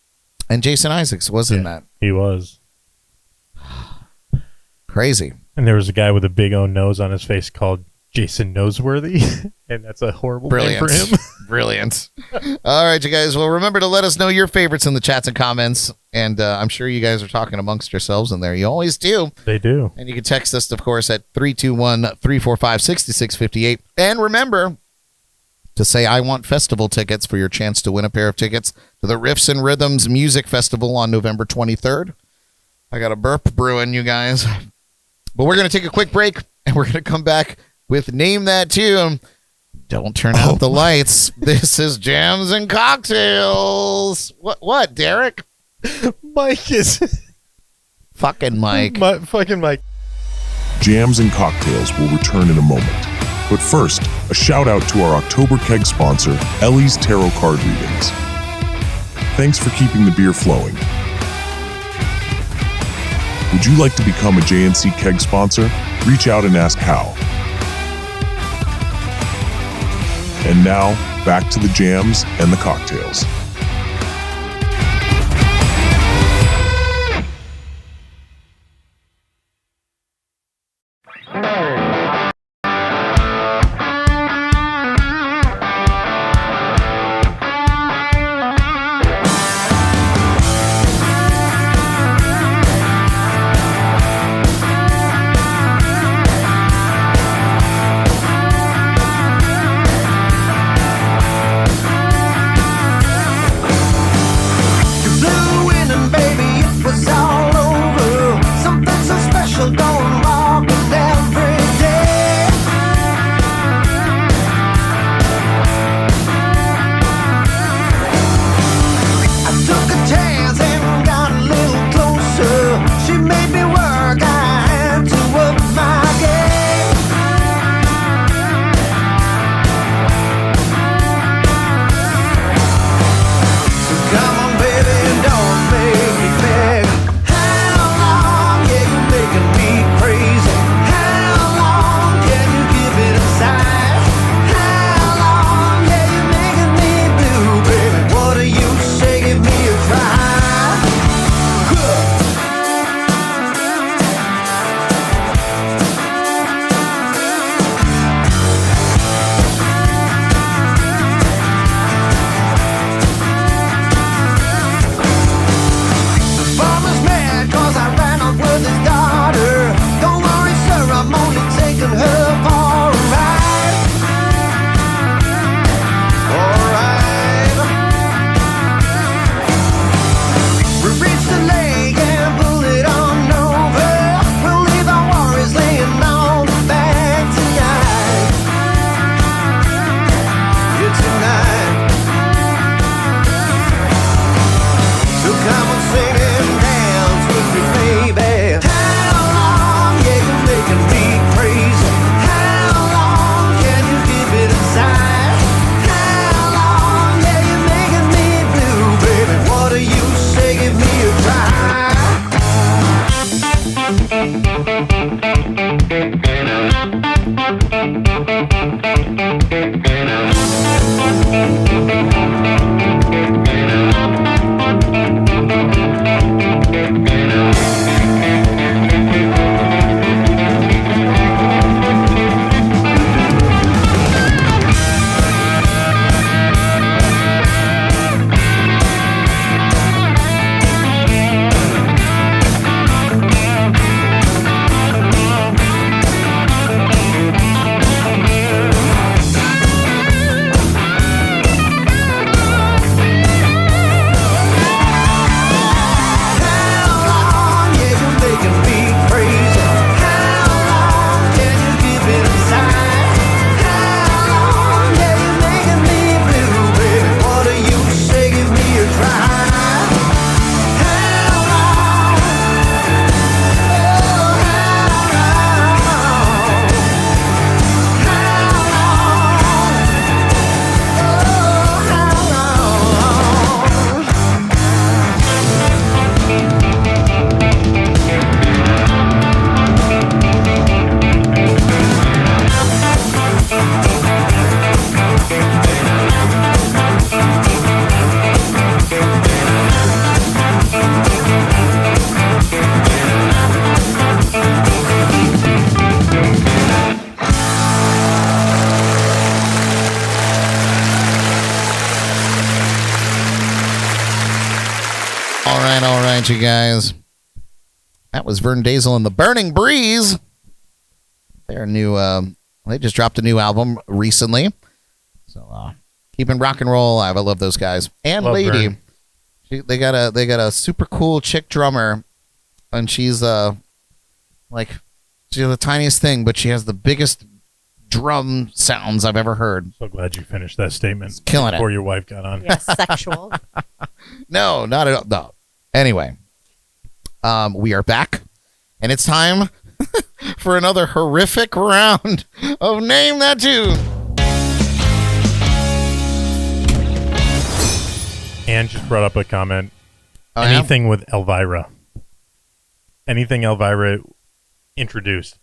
And Jason Isaacs was in that. He was. Crazy. And there was a guy with a big old nose on his face called Jason Noseworthy, and that's a horrible name for him. Brilliant. All right, you guys. Well, remember to let us know your favorites in the chats and comments. And I'm sure you guys are talking amongst yourselves in there. You always do. They do. And you can text us, of course, at 321-345-6658. And remember to say, I want festival tickets for your chance to win a pair of tickets to the Riffs and Rhythms Music Festival on November 23rd. I got a burp brewing, you guys. But we're going to take a quick break, and we're going to come back with Name That Tune. Don't turn out the lights. This is Jams and Cocktails. What, Derek? Mike is... Fucking Mike. Fucking Mike. Jams and Cocktails will return in a moment. But first, a shout out to our October keg sponsor, Ellie's Tarot Card Readings. Thanks for keeping the beer flowing. Would you like to become a JNC keg sponsor? Reach out and ask how. And now, back to the jams and the cocktails. All right, you guys. That was Vern Daysel and the Burning Breeze. Their new, they just dropped a new album recently. So, keeping rock and roll alive. I love those guys. And Love Lady, Vern. they got a super cool chick drummer, and she's like she's the tiniest thing, but she has the biggest drum sounds I've ever heard. So glad you finished that statement Killing it. before your wife got on. Yes, sexual. No, not at all. No. Anyway, we are back, and it's time for another horrific round of Name That Tune. Anne just brought up a comment. Oh, yeah? Anything with Elvira. Anything Elvira introduced.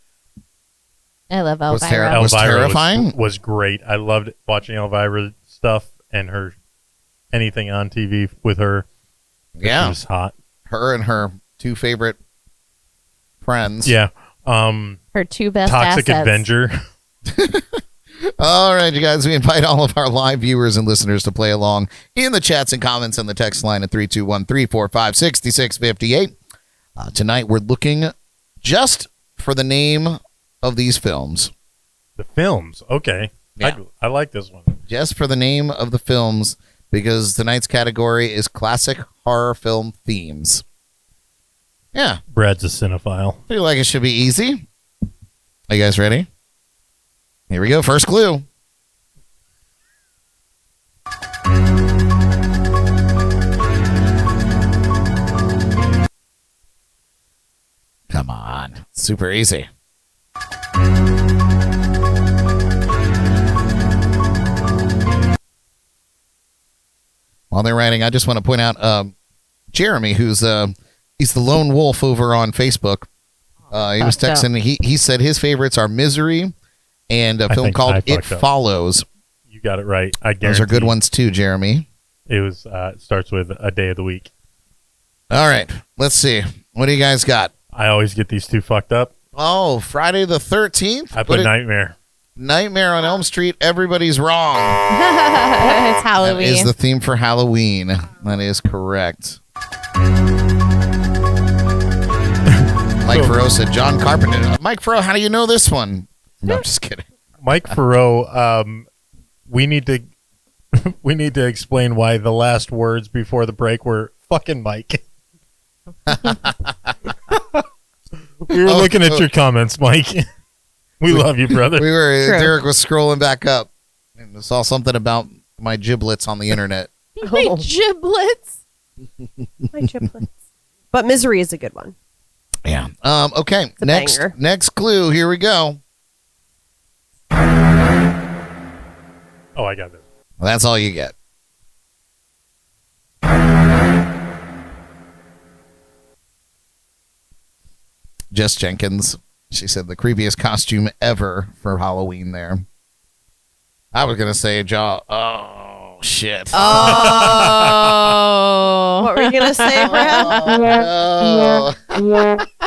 I love Was Elvira. Was terrifying? was great. I loved watching Elvira stuff and her anything on TV with her. She Yeah, was hot. her and her two favorite friends. Yeah. Her two best Toxic assets. Avenger. All right, you guys, we invite all of our live viewers and listeners to play along in the chats and comments on the text line at 321-345-6658. Tonight, we're looking just for the name of these films. The films. Okay. Yeah. I like this one. Just for the name of the films, because tonight's category is classic horror film themes. Yeah, Brad's a cinephile. feel like it should be easy. Are you guys ready? Here we go. First clue. Come on. Super easy. While they're writing, I just want to point out Jeremy, who's he's the lone wolf over on Facebook. He was Fucked up. texting. He said his favorites are Misery and a I film think called I It fucked up. Follows. You got it right. I guarantee. Those are good ones too, Jeremy. It was starts with a day of the week. All right, let's see. What do you guys got? I always get these two fucked up. Oh, Friday the 13th. I put Nightmare. Nightmare on Elm Street. Everybody's wrong. It's That Halloween. is the theme for Halloween. That is correct. Mike Farrow said John Carpenter. Mike Farrow, how do you know this one? No, I'm just kidding. Mike Farrow, we need to explain why the last words before the break were fucking Mike. We were looking at your comments, Mike. We love you, brother. We were. True. Derek was scrolling back up and saw something about my giblets on the internet. My giblets. My triplets. But Misery is a good one. Yeah. Okay. a Next. banger. Next clue. Here we go. Oh, I got this. Well, that's all you get. Jess Jenkins. She said the creepiest costume ever for Halloween there. I was going to say Jaw. Oh, shit. Oh. What were you gonna say, Brad? Oh,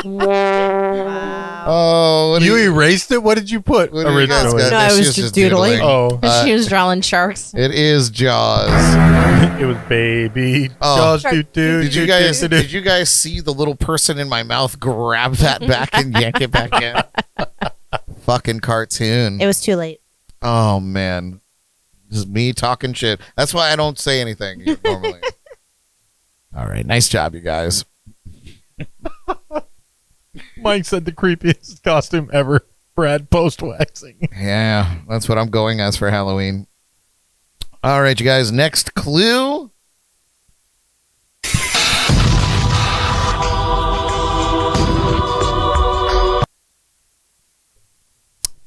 Wow. oh what do You erased it? What did you put what do you guys originally? got? No, I She was just doodling. Oh, She was drawing sharks. It is Jaws. it was baby. Oh. Jaws, Shark. Did you guys see the little person in my mouth grab that back and yank it back in? Fucking cartoon. It was too late. Oh man. Just me talking shit. That's why I don't say anything normally. All right. Nice job, you guys. Mike said the creepiest costume ever. Brad post-waxing. Yeah, that's what I'm going as for Halloween. All right, you guys. Next clue.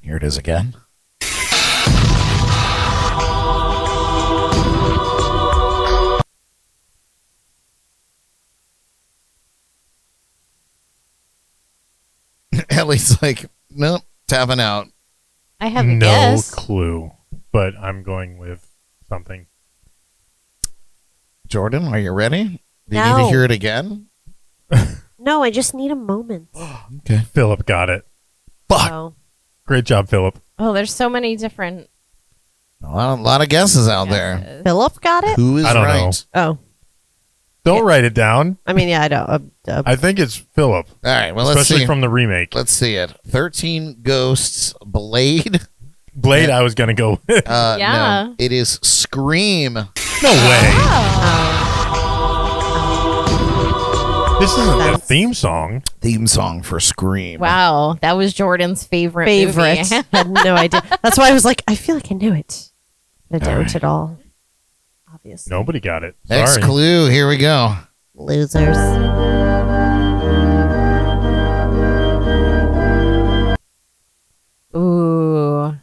Here it is again. Ellie's like, nope, tapping out. I have a No guess. clue, but I'm going with something. Jordan, are you ready? Do you need No. to hear it again? No, I just need a moment. Okay. Philip got it. Fuck. Oh. Great job, Philip. Oh, there's so many different. A lot of guesses out there. guesses. Philip got it? Who is I don't right? know. Oh. Don't write it down. I mean, yeah, I don't. I think it's Philip, All right, well, let's especially see. from the remake. Let's see it. 13 Ghosts, Blade. Blade, I was going to go with. Yeah. No, it is Scream. No way. This isn't a That's- theme song. Theme song for Scream. Wow, that was Jordan's favorite. favorite. movie. I had no idea. That's why I was like, I feel like I knew it. But I All don't right. at all. Obviously. Nobody got it. Next Sorry. clue. Here we go. Losers. Ooh.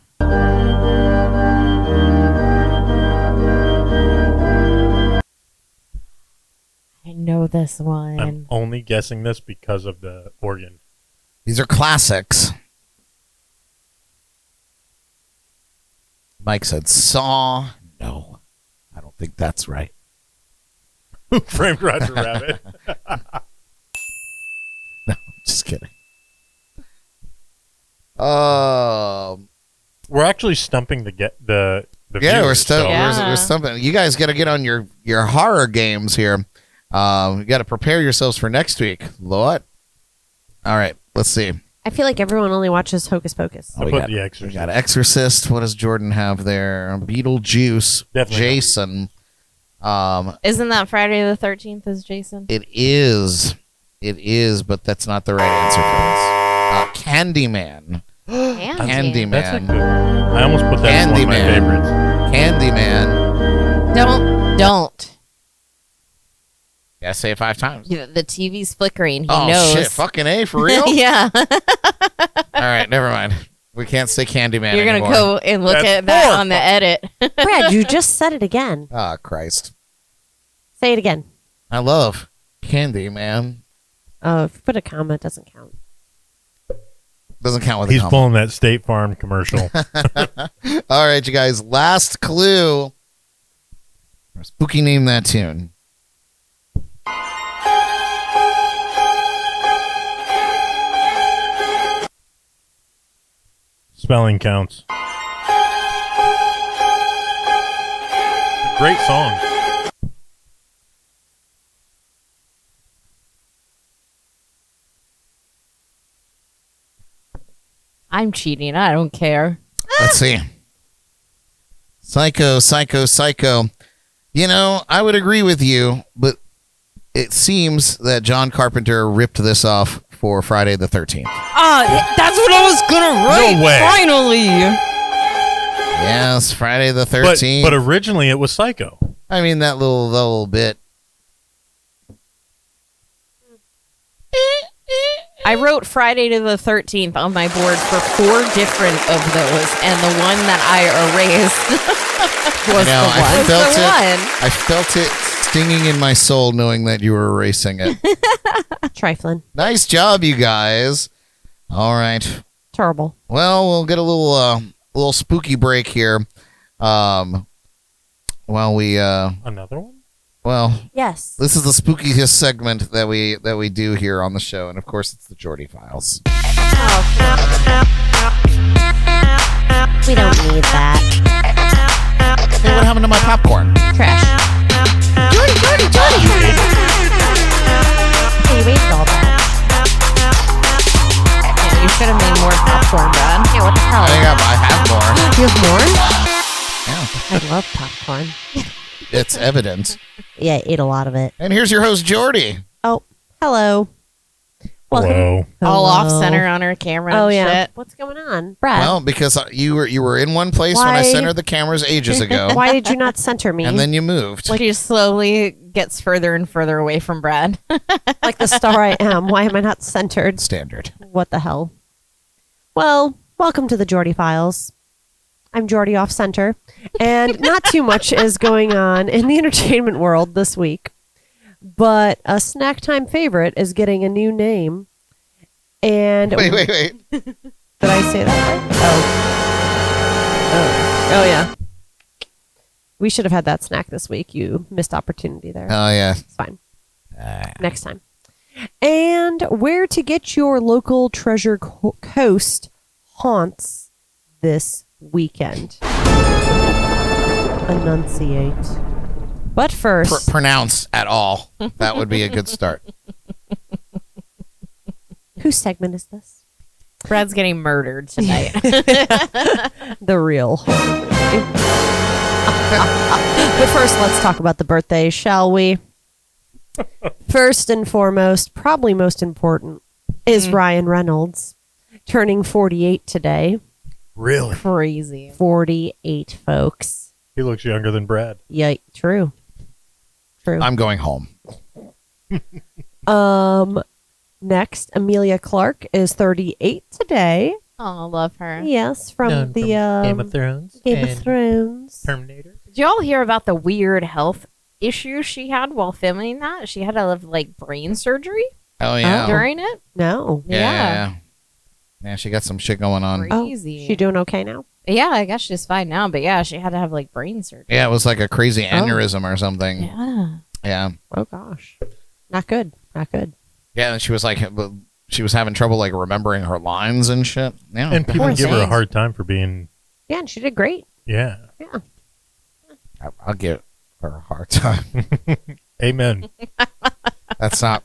I know this one. I'm only guessing this because of the organ. These are classics. Mike said Saw. No, I don't think that's right. Who framed Roger Rabbit? Just kidding. Um. We're actually stumping the Yeah, viewers, we're so- Yeah. we're stumping. You guys got to get on your horror games here. You got to prepare yourselves for next week. Lord. All right, let's see. I feel like everyone only watches Hocus Pocus. I we put got- The We Exorcist. got Exorcist. What does Jordan have there? Beetlejuice. Definitely not. Jason. Isn't that Friday the 13th is Jason? It is, but that's not the right answer for this. Candyman. Candy. That's a Candyman. good. I almost put that as one of my Candyman. favorites. Candyman. Don't. Yeah, say it 5 times. The TV's flickering. He Oh knows. shit! Fucking A for real. Yeah. All right, never mind. We can't say Candyman You're going to anymore. go and look That's at that four. on the edit. Brad, you just said it again. Ah, Christ! Say it again. I love Candyman. Oh, if you put a comma, it doesn't count. Doesn't count with He's a comma. pulling that State Farm commercial. All right, you guys. Last clue. Spooky name that tune. Spelling counts. Great song. I'm cheating. I don't care. Let's see. Psycho, Psycho, Psycho. You know, I would agree with you, but it seems that John Carpenter ripped this off for Friday the 13th. That's what I was going to write. No way. Finally. Yes, Friday the But 13th. originally it was Psycho. I mean, that little bit. I wrote Friday to the 13th on my board for 4 different of those, and the one that I erased was I know, the one. I felt Was the it. one. I felt it stinging in my soul knowing that you were erasing it. Trifling. Nice job, you guys. All right. Terrible. Well, we'll get a little spooky break here. While we Another one? well, Yes. this is the spookiest segment that we do here on the show, and of course, it's the Jordy Files. We don't need that. Hey, what happened to my popcorn? Trash. Jordy. Hey, you wasted all that. Yeah, you should have made more popcorn, Brad. Yeah, what the hell? I have more. You have more? Yeah, I love popcorn. it's evident. Yeah, I ate a lot of it. And here's your host, Jordy. Oh, hello. Welcome. Hello. All off Hello. center on her camera. Oh and yeah. shit. What's going on, Brad? Well, because you were in one place when I Why? centered the cameras ages ago, Why did you not center me? and then you moved. She slowly gets further and further away from Brad. like the star I am. Why am I not centered? Standard. What the hell? Well, welcome to the Jordy Files. I'm Jordy off center, and not too much is going on in the entertainment world this week. But a snack time favorite is getting a new name. And Wait. did I say that right? Oh yeah. We should have had that snack this week. You missed opportunity there. Oh yeah. It's fine. Next time. And where to get your local treasure coast haunts this weekend. Enunciate. But first, Pronounce at all. That would be a good start. whose segment is this? Brad's getting murdered tonight. The real horror movie. But first, let's talk about the birthdays, shall we? First and foremost, probably most important, is Ryan Reynolds, turning 48 today. Really? Crazy. 48, folks. He looks younger than Brad. Yeah, true. I'm going home. Next, Amelia Clark is 38 today. Oh, love her. Yes, from Known the from Game of Thrones. Game of and Thrones. Terminator. Did y'all hear about the weird health issues she had while filming that? She had to have like brain surgery Oh yeah. during it. No. Yeah. She got some shit going on. Crazy. She doing okay now? Yeah, I guess she's fine now, but yeah, she had to have like brain surgery. Yeah, it was like a crazy aneurysm or something. Yeah. Yeah. Oh gosh. Not good. Not good. Yeah, and she was like, she was having trouble like remembering her lines and shit. Yeah. And people Poor give her a thing. hard time for being, Yeah, and she did great. yeah. Yeah. I'll give her a hard time. Amen. That's not.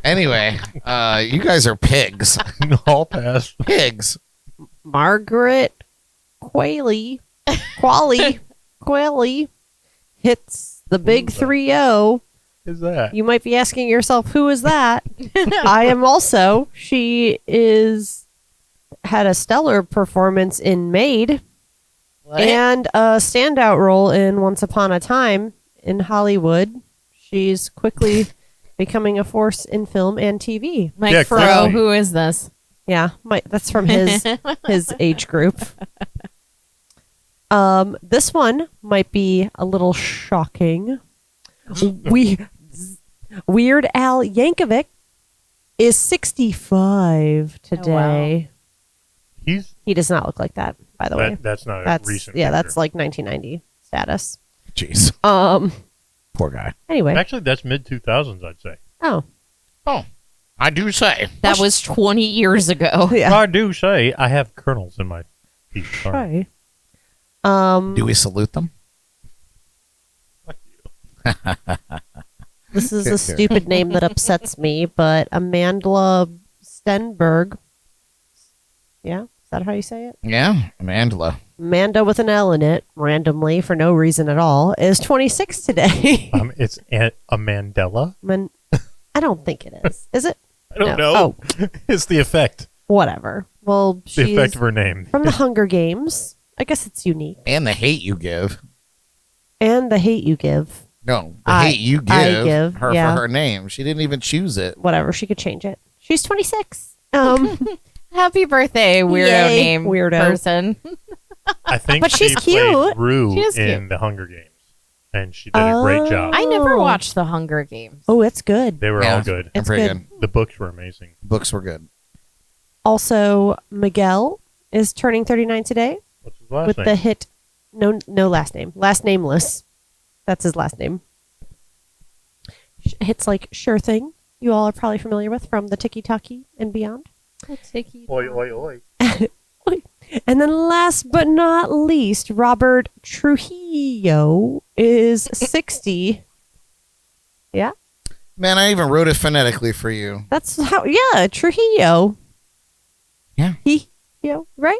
Anyway, you guys are pigs. All pass. Pigs. Margaret Qualley hits the big 3-0. Is that? You might be asking yourself, who is that? I am also. She had a stellar performance in Maid and a standout role in Once Upon a Time in Hollywood. She's quickly becoming a force in film and TV. Mike Yeah, Fro, crazy. who is this? Yeah, that's from his age group. This one might be a little shocking. Weird Al Yankovic is 65 today. He does not look like that, by the way. That's not a That's recent that's picture. like 1990 status. Jeez. Poor guy. Anyway. Actually, that's mid-2000s, I'd say. Oh. I do say. That was 20 years ago. Yeah. I do say I have kernels in my teeth. Sorry. Right. Do we salute them? Fuck you. This is a stupid name that upsets me, but Amanda Stenberg. Yeah, is that how you say it? Yeah, Amanda. Amanda with an L in it, randomly for no reason at all, is 26 today. It's a Mandela. I don't think it is. Is it? I don't No. know. It's the effect. Whatever. Well, The she's effect of her name. from the Hunger Games. I guess it's unique. And the hate you give. And the hate you give. No, the I- hate you I give, give, her yeah. for her name. She didn't even choose it. Whatever. She could change it. She's 26. Happy birthday, weirdo Yay, name weirdo. person. I think But she's she played cute. Rue She is in cute. the Hunger Games. and she did a great job. I never watched The Hunger Games. Oh, it's good. They were Yeah. all good. It's pretty good. The books were amazing. Books were good. Also, Miguel is turning 39 today What's his last with name? the hit no last name. Last nameless. That's his last name. Hits like Sure Thing. You all are probably familiar with from the Tiki Taki and beyond. Oi, oi, oi. And then last but not least, Robert Trujillo is 60. Yeah, Man, I even wrote it phonetically for you. that's how, yeah, Trujillo. Yeah. Right?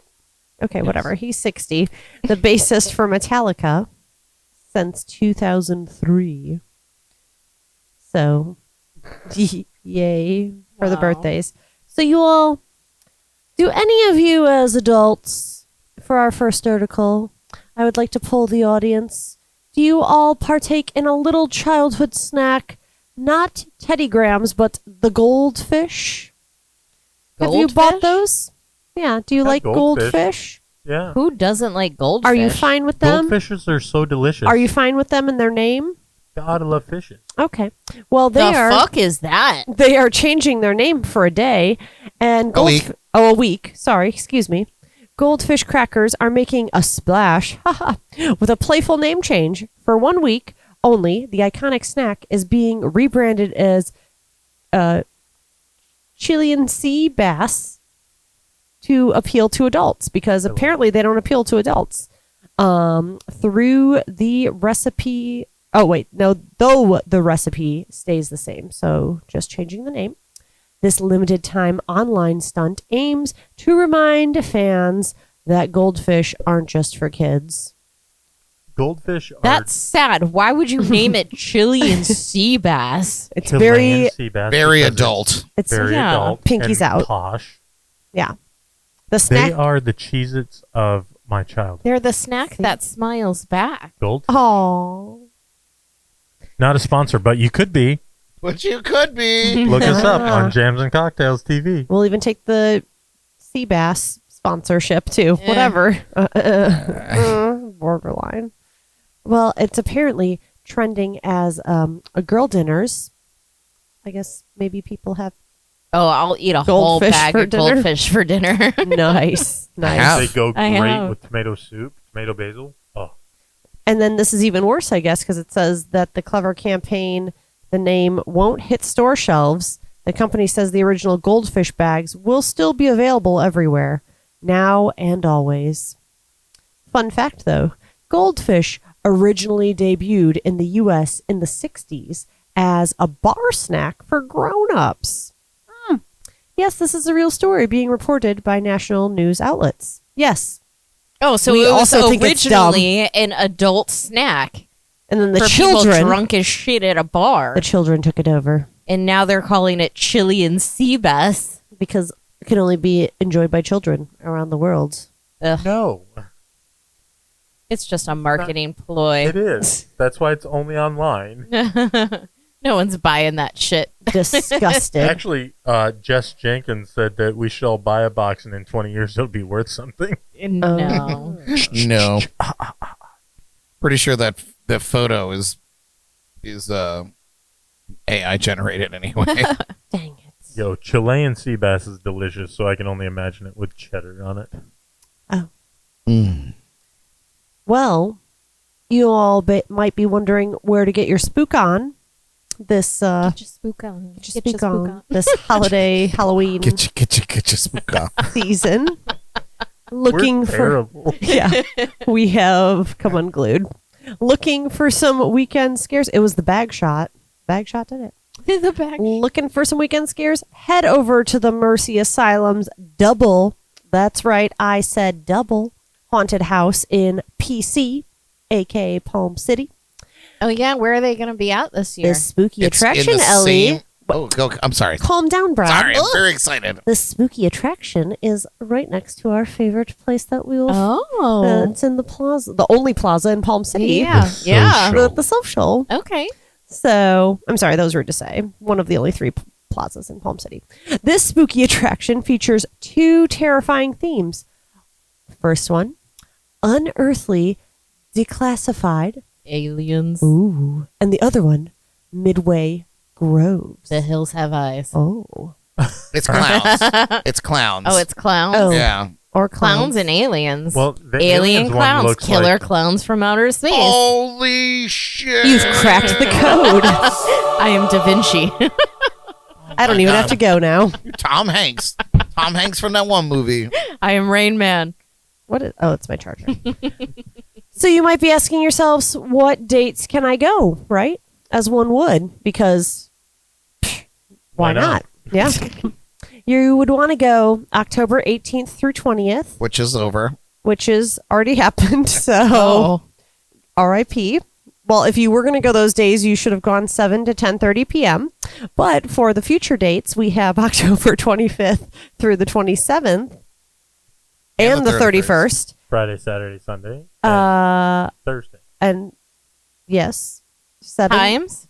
Okay, Yes. whatever. He's 60. The bassist for Metallica since 2003. So, yay for the Wow. birthdays. So you all, do any of you as adults, for our first article, I would like to poll the audience. Do you all partake in a little childhood snack, not Teddy Grahams, but the goldfish? Have you bought Goldfish? those? Yeah. Do you Yeah, like goldfish. goldfish? Yeah. Who doesn't like goldfish? Are you fine with them? Goldfishes are so delicious. Are you fine with them in their name? God, I love fishes. Okay. Well, The they are. fuck is that? They are changing their name for a day, and A week. a week. Sorry, excuse me. Goldfish crackers are making a splash, haha, with a playful name change. For 1 week only, the iconic snack is being rebranded as Chilean sea bass to appeal to adults, because apparently they don't appeal to adults. Through the recipe. Oh wait, no. Though the recipe stays the same, so just changing the name. This limited time online stunt aims to remind fans that goldfish aren't just for kids. Goldfish are That's sad. Why would you name it Chilean sea bass? It's Chilean very, sea bass Very because adult. it's Very Yeah. adult. Pinky's and out. Posh. yeah. The They snack. are the Cheez-Its of my childhood. They're the snack that smiles back. Gold. Oh, Not a sponsor, but you could be. But you could be. Look us up on Jams and Cocktails TV. we'll even take the sea bass sponsorship too. Eh. Whatever. Borderline. Well, it's apparently trending as a girl dinners. I guess maybe people have Oh, I'll eat a whole Goldfish bag for of dinner? goldfish for dinner. nice. have. They go I great have. with tomato soup, tomato basil. Oh, And then this is even worse, I guess, because it says that the clever campaign, the name won't hit store shelves. The company says the original goldfish bags will still be available everywhere, now and always. Fun fact, though, goldfish originally debuted in the U.S. in the 60s as a bar snack for grown-ups. Yes, this is a real story being reported by national news outlets. Yes. Oh, so We it was also think it's dumb. originally an adult snack And then the for children, people drunk as shit at a bar, the children took it over. and now they're calling it Chilean sea bass. Because it can only be enjoyed by children around the world. no. It's just a marketing ploy. It is. That's why it's only online. No one's buying that shit. Disgusted. Actually, Jess Jenkins said that we should all buy a box and in 20 years it'll be worth something. No. No. Pretty sure that photo is AI generated anyway. Dang it. Yo, Chilean sea bass is delicious, so I can only imagine it with cheddar on it. Mm. Well, you all might be wondering where to get your spook on this Get your spook on. get your spook on this holiday Halloween Get your spook on. season. Looking We're for terrible. yeah, we have come unglued. Looking for some weekend scares. It was the bag shot. Bag shot did it. The back. Looking for some weekend scares? Head over to the Mercy Asylum's double. That's right, I said double haunted house in PC, aka Palm City. Oh yeah, where are they going to be at this year? The spooky It's in attraction, the Ellie. same- Oh, go. I'm sorry. Calm down, Brad. Sorry, I'm very excited. The spooky attraction is right next to our favorite place that we will. Oh. It's in the plaza, the only plaza in Palm City. Yeah. The Yeah. social. The Self Show. Okay. So, I'm sorry, that was rude to say. One of the only three plazas in Palm City. This spooky attraction features two terrifying themes. First one, unearthly, declassified Aliens. Ooh. And the other one, Midway Groves. The hills have eyes. Oh. It's clowns. It's clowns. Oh, it's clowns. Oh. yeah. Or Clowns and aliens. Well, the Alien aliens one clowns, looks killer like, clowns from outer space. Holy shit! You've cracked the code. I am Da Vinci. I don't even have to go now. Tom Hanks. Tom Hanks from that one movie. I am Rain Man. What is? Oh, it's my charger. So you might be asking yourselves, what dates can I go? Right, as one would, because why not? Yeah, you would want to go October 18th through 20th, Which is over. which is already happened. So, Oh. R.I.P. Well, if you were going to go those days, you should have gone 7 to 10:30 p.m. But for the future dates, we have October 25th through the 27th and the 31st. Friday, Saturday, Sunday, and Thursday. And yes, 7 Times?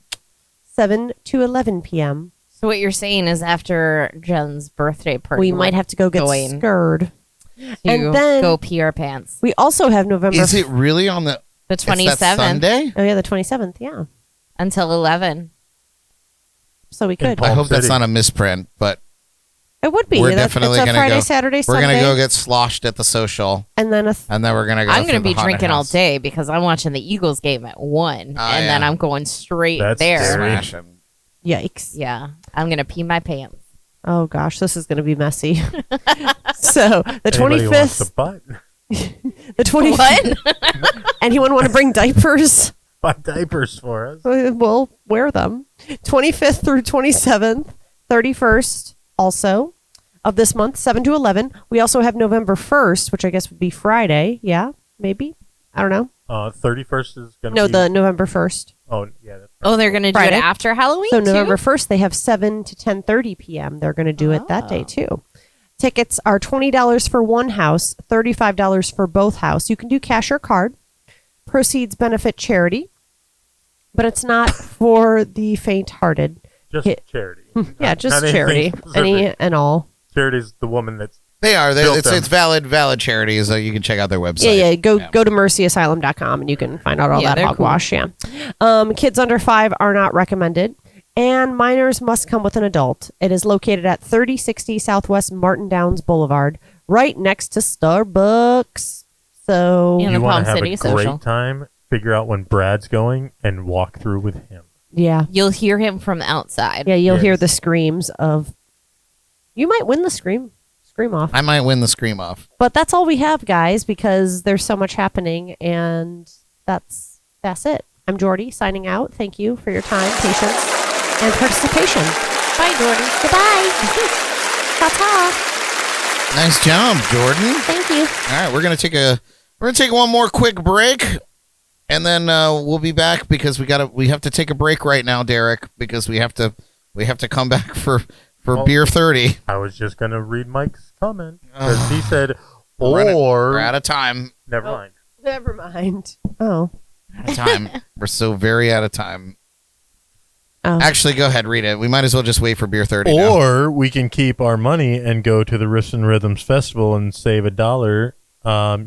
to 11 p.m. So what you're saying is after Jen's birthday party, We might have to go get going scared. to and then- go pee our pants. We also have November. Is it really on the The it's that 27th Sunday? Oh yeah, the 27th. Yeah, until 11. so we could. Palm I hope that's City. not a misprint, but It would be. we're That's- definitely it's a gonna Friday, go. Saturday, We're Sunday, gonna go get sloshed at the social, and then and then we're gonna go. I'm going to through be the haunted drinking all house. day because I'm watching the Eagles game at 1. and then yeah. I'm going straight That's there. scary. Smash 'em. yikes. Yeah. I'm going to pee my pants. Oh gosh, this is going to be messy. So the Anybody wants 25th, a butt? the 25th. What? Anyone want to bring diapers? Buy diapers for us. We'll wear them. 25th through 27th, 31st also of this month, 7 to 11. We also have November 1st, which I guess would be Friday. Yeah, maybe. I don't know. 31st is going to No, be... the November 1st. Oh, yeah. That's Oh, they're going to do Friday. it after Halloween So too? November 1st, they have 7 to 10:30 p.m. They're going to do it that day too. Tickets are $20 for one house, $35 for both house. You can do cash or card. Proceeds benefit charity, but it's not for the faint-hearted. just Yeah. charity. Yeah, just Not anything charity, specific. any and all. Charity's the woman that's... They are. Built It's them. valid charities. So you can check out their website. Yeah. Go to mercyasylum.com and you can find out all Yeah, that they're cool. hogwash. Yeah. Kids under 5 are not recommended, and minors must come with an adult. It is located at 3060 Southwest Martin Downs Boulevard, right next to Starbucks. So Yeah. In the You want Palm to have City a social. great time, figure out when Brad's going, and walk through with him. yeah, You'll hear him from outside. you'll hear Yes. the screams of. You might win the scream off. I might win the scream off. But that's all we have, guys, because there's so much happening, and that's it. I'm Jordy, signing out. Thank you for your time, patience, and participation. Bye, Jordy. Goodbye. Ta-ta. Nice job, Jordan. Thank you. All right, we're gonna take one more quick break, and then we'll be back because we have to take a break right now, Derek, because we have to come back for Well, beer 30. I was just going to read Mike's comment, because he said, We're or... out of time. Never mind. Never mind. Oh. Out of time. We're so very out of time. Oh. Actually, go ahead, read it. We might as well just wait for beer 30 now. Or we can keep our money and go to the Riffs and Rhythms Festival and save $1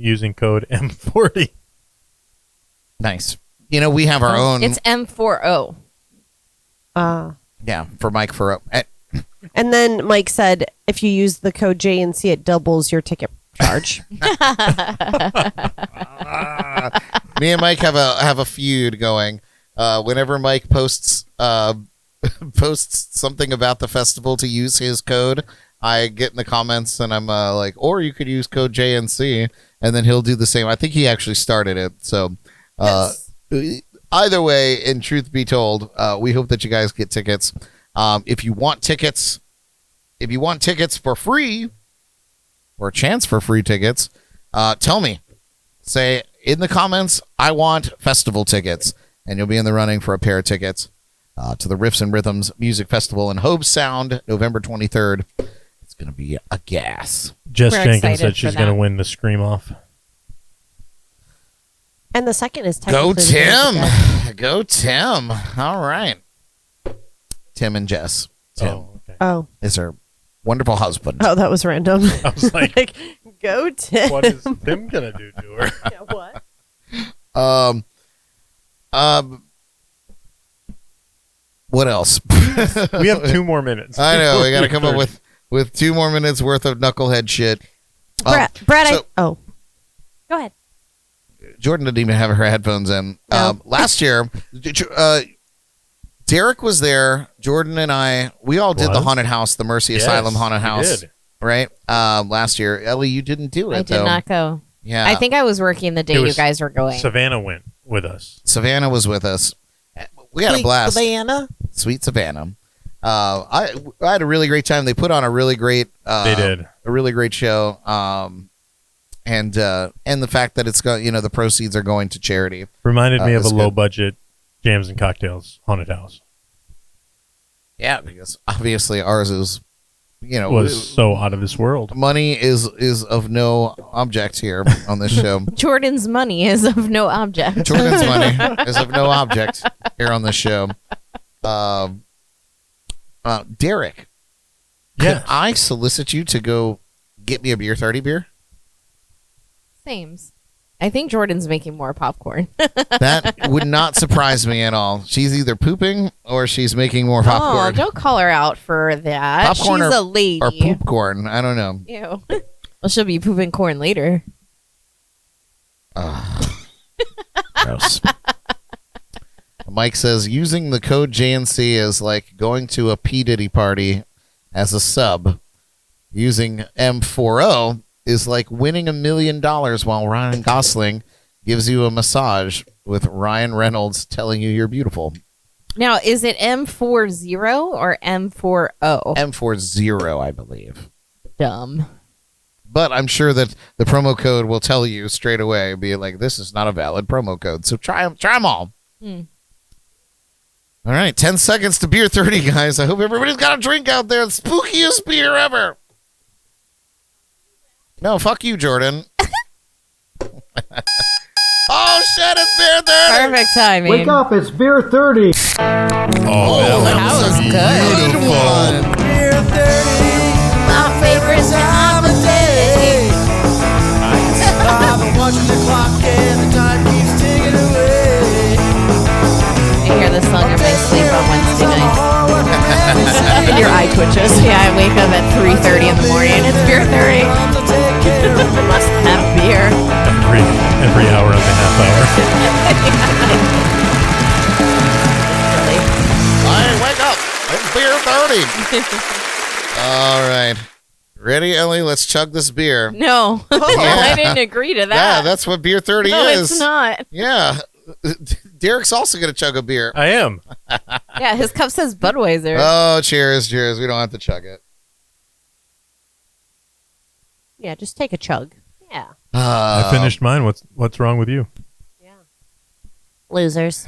using code M40. Nice. You know, we have our own. It's M40. Yeah, for Mike for. And then Mike said, if you use the code JNC, it doubles your ticket charge. Me and Mike have a feud going. Whenever Mike posts something about the festival to use his code, I get in the comments and I'm like, or you could use code JNC, and then he'll do the same. I think he actually started it. So either way, in truth be told, we hope that you guys get tickets. If you want tickets for free, or a chance for free tickets, tell me. Say in the comments, I want festival tickets, and you'll be in the running for a pair of tickets to the Riffs and Rhythms Music Festival in Hobe Sound, November 23rd. It's going to be a gas. Jess We're Jenkins excited said for she's going to that. win the Scream Off. And the second is Go technically the day of the dead. Tim! Go Tim! All right. Tim and Jess. Tim Oh, okay. Oh. is her wonderful husband. Oh, that was random. I was like, go Tim. what is Tim going to do to her? Yeah, what? What else? We have 2 more minutes. I know. We got to come up 30. with 2 more minutes worth of knucklehead shit. Brad, go ahead. Jordan didn't even have her headphones in. No. Last year, Derek was there. Jordan and I, we all did the haunted house, the Mercy Yes, Asylum haunted we house, did. right? Last year. Ellie, you didn't do it, I did though. not go. Yeah. I think I was working the day It you was guys were going. Savannah went with us. Savannah was with us. We had a blast. Savannah. Sweet Savannah. I had a really great time. They put on a really great They did. a really great show. And the fact that it's got, the proceeds are going to charity. Reminded me of a that's good. low budget Jams and Cocktails haunted house. Yeah, because obviously ours is, Was so out of this world. money is of no object here on this show. Jordan's money is of no object. Jordan's money is of no object here on this show. Derek, Yes. could I solicit you to go get me a beer 30 beer? Sames. I think Jordan's making more popcorn. That would not surprise me at all. She's either pooping or she's making more Oh, popcorn. don't call her out for that. Popcorn She's or- a lady. Or poop corn. I don't know. Ew. Well, she'll be pooping corn later. Gross. Mike says using the code JNC is like going to a P. Diddy party as a sub. Using M40 is like winning $1 million while Ryan Gosling gives you a massage with Ryan Reynolds telling you you're beautiful. Now, is it M40 or M40? M40, I believe. Dumb. But I'm sure that the promo code will tell you straight away, be like, this is not a valid promo code. So try them all. All right, 10 seconds to beer 30, guys. I hope everybody's got a drink out there. The spookiest beer ever. No, fuck you, Jordan. Oh, shit, it's beer 30. Perfect timing. Wake up, it's beer 30. That was good. Beautiful. My favorite time of day. I've been watching the clock and the time keeps ticking away. I hear this song in my sleep on Wednesday nights. And your eye twitches. Yeah, I wake up at 3:30 in the morning. It's beer 30. Must have beer. Every hour of the half hour. Really. All right, wake up. It's beer 30. All right. Ready, Ellie? Let's chug this beer. No. I didn't agree to that. Yeah, that's what beer 30 no, is. it's not. Yeah. Derek's also going to chug a beer. I am. Yeah, his cup says Budweiser. Oh, cheers, cheers. We don't have to chug it. Yeah, just take a chug. Yeah. I finished mine. What's wrong with you? Losers.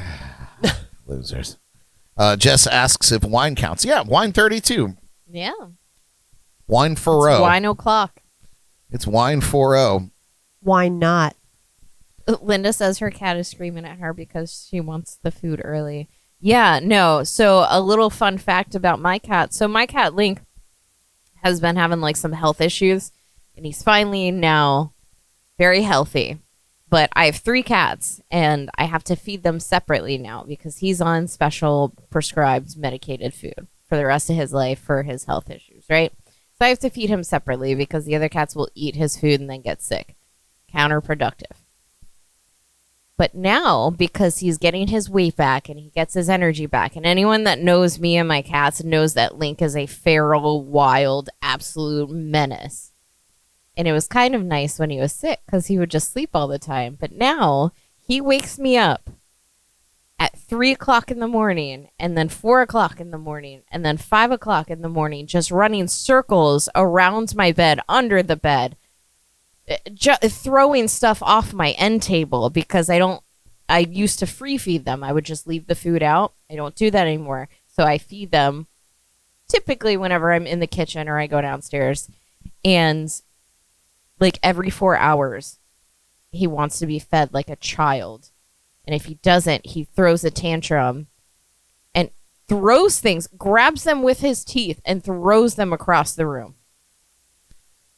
Losers. Jess asks if wine counts. Yeah, wine 32. Yeah. Wine It's 40. wine o'clock. It's wine 40. Why not? Linda says her cat is screaming at her because she wants the food early. Yeah, no. So a little fun fact about my cat. So my cat Link has been having like some health issues, and he's finally now very healthy. But I have 3 cats, and I have to feed them separately now because he's on special prescribed medicated food for the rest of his life for his health issues, right? So I have to feed him separately because the other cats will eat his food and then get sick. Counterproductive. But now, because he's getting his weight back and he gets his energy back, and anyone that knows me and my cats knows that Link is a feral, wild, absolute menace. And it was kind of nice when he was sick because he would just sleep all the time. But now he wakes me up at 3 o'clock in the morning, and then 4 o'clock in the morning, and then 5 o'clock in the morning, just running circles around my bed, under the bed, throwing stuff off my end table because I used to free feed them. I would just leave the food out. I don't do that anymore. So I feed them typically whenever I'm in the kitchen or I go downstairs. And like every 4 hours, he wants to be fed like a child. And if he doesn't, he throws a tantrum and throws things, grabs them with his teeth and throws them across the room.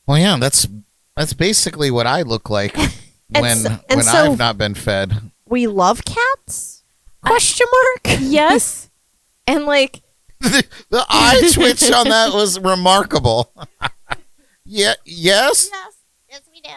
Well, yeah, that's basically what I look like when so- I've not been fed. We love cats. Question mark? Yes. And like, The eye twitch on that was remarkable. Yeah. Yes. Yes, we do.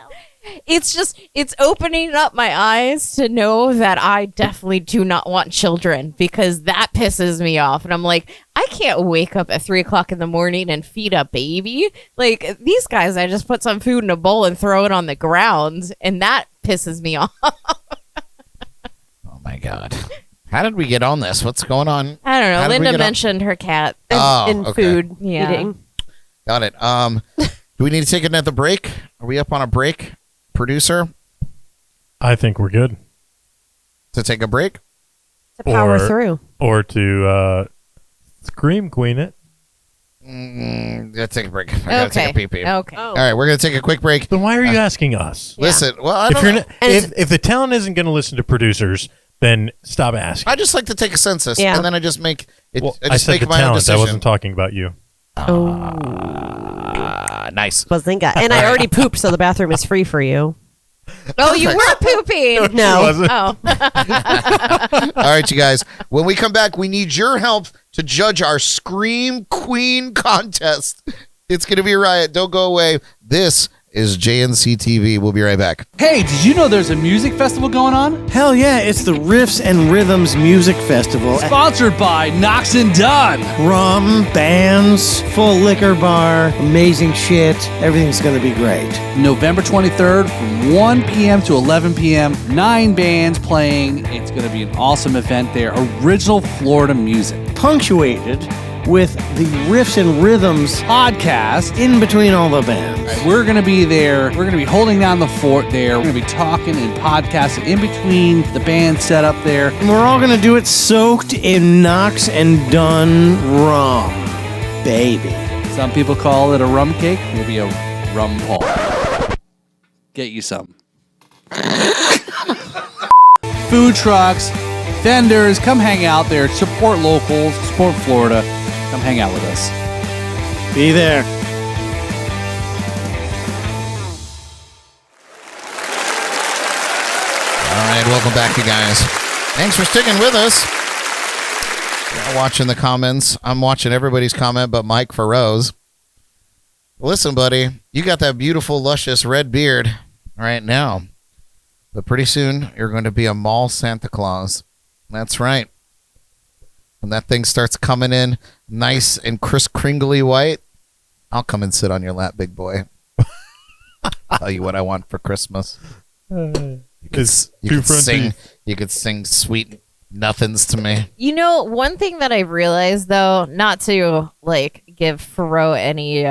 it's opening up my eyes to know that I definitely do not want children, because that pisses me off. And I'm like, I can't wake up at 3:00 in the morning and feed a baby. Like, these guys, I just put some food in a bowl and throw it on the ground, and that pisses me off. Oh my God. How did we get on this? What's going on? I don't How know. did we Linda get on- mentioned her cat. And okay. food Yeah. eating. Got it. Do we need to take another break? Are we up on a break, producer? I think we're good. To take a break? To power Or- through. Or to scream queen it. Let's take a break. I gotta take a pee pee. Okay. Oh. All right, we're gonna take a quick break. Then why are you asking us? Yeah. Listen, well, I If don't you're know. not, if the talent isn't going to listen to producers, then stop asking. I just like to take a census, Yeah. and then I just make it. Well, I I just said make the my own talent. I decision. wasn't talking about you. Nice. Bazinga. And I already pooped, so the bathroom is free for you. Oh, you were pooping. No. Oh. All right, you guys. When we come back, we need your help to judge our Scream Queen contest. It's going to be a riot. Don't go away. This is JNC TV. We'll be right back. Hey, did you know there's a music festival going on? Hell yeah, it's the Riffs and Rhythms Music Festival. Sponsored by Knox and Dunn. Rum, bands, full liquor bar, amazing shit. Everything's going to be great. November 23rd from 1 p.m. to 11 p.m. 9 bands playing. It's going to be an awesome event there. Original Florida music. Punctuated with the Riffs and Rhythms Podcast. in between all the bands. We're going to be there. We're going to be holding down the fort there. We're going to be talking and podcasting in between the band set up there. And we're all going to do it soaked in Knox and Dunn rum. Baby. Some people call it a rum cake. We'll be a rum ball. Get you some. Food trucks, vendors, come hang out there. Support locals, support Florida. Come hang out with us. Be there. All right, welcome back, you guys. Thanks for sticking with us. You're watching the comments. I'm watching everybody's comment but Mike Farrow's. Listen, buddy, you got that beautiful, luscious red beard right now. But pretty soon, you're going to be a mall Santa Claus. That's right. When that thing starts coming in nice and Kris Kringly white, I'll come and sit on your lap, big boy. Tell you what I want for Christmas. You could sing sweet nothings to me. You know, one thing that I've realized, though, not to like give Faro any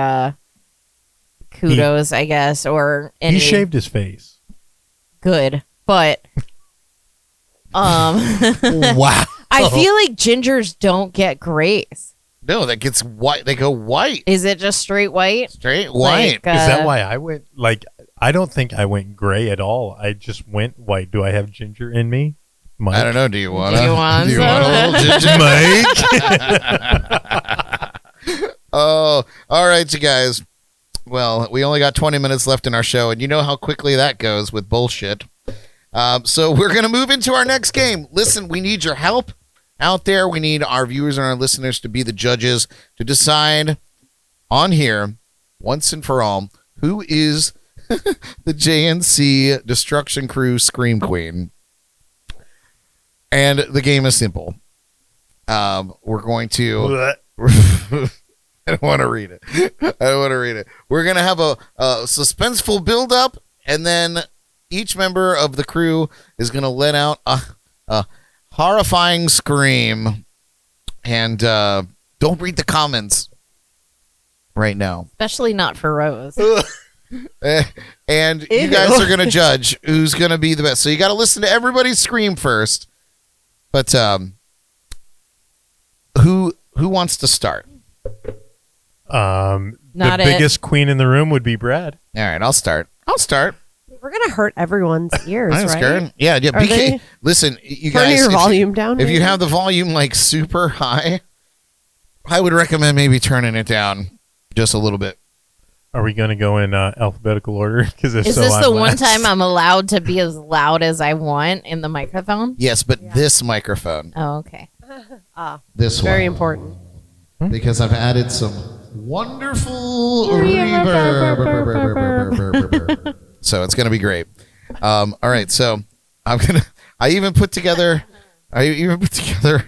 kudos, I guess, or any He shaved his face. good, but Wow. I feel like gingers don't get grays. No, that gets white. They go white. Is it just straight white? Straight white. Like, Is that why I went I don't think I went gray at all. I just went white. Do I have ginger in me? Mike? I don't know. Do you want Do you want a little ginger? Mike? Oh, all right, you guys. Well, we only got 20 minutes left in our show, and you know how quickly that goes with bullshit. So we're going to move into our next game. Listen, we need your help out there. We need our viewers and our listeners to be the judges to decide on here, once and for all, who is the JNC Destruction Crew Scream Queen. And the game is simple. We're going to... I don't want to read it. We're going to have a suspenseful build-up, and then each member of the crew is going to let out a horrifying scream. And don't read the comments right now. Especially not for Rose. And you guys are going to judge who's going to be the best. So you got to listen to everybody scream first. But who wants to start? Not the it. biggest queen in the room would be Brad. All right, I'll start. We're going to hurt everyone's ears, I'm right? scared. Yeah. Are BK, they? listen, you Turn guys. your if volume down. If you maybe? have the volume like super high, I would recommend maybe turning it down just a little bit. Are we going to go in alphabetical order? Because Is this the one time I'm allowed to be as loud as I want in the microphone? Yes, but this microphone. Oh, okay. This Very one. important. Because I've added some wonderful reverb. So it's going to be great. All right, so I even put together a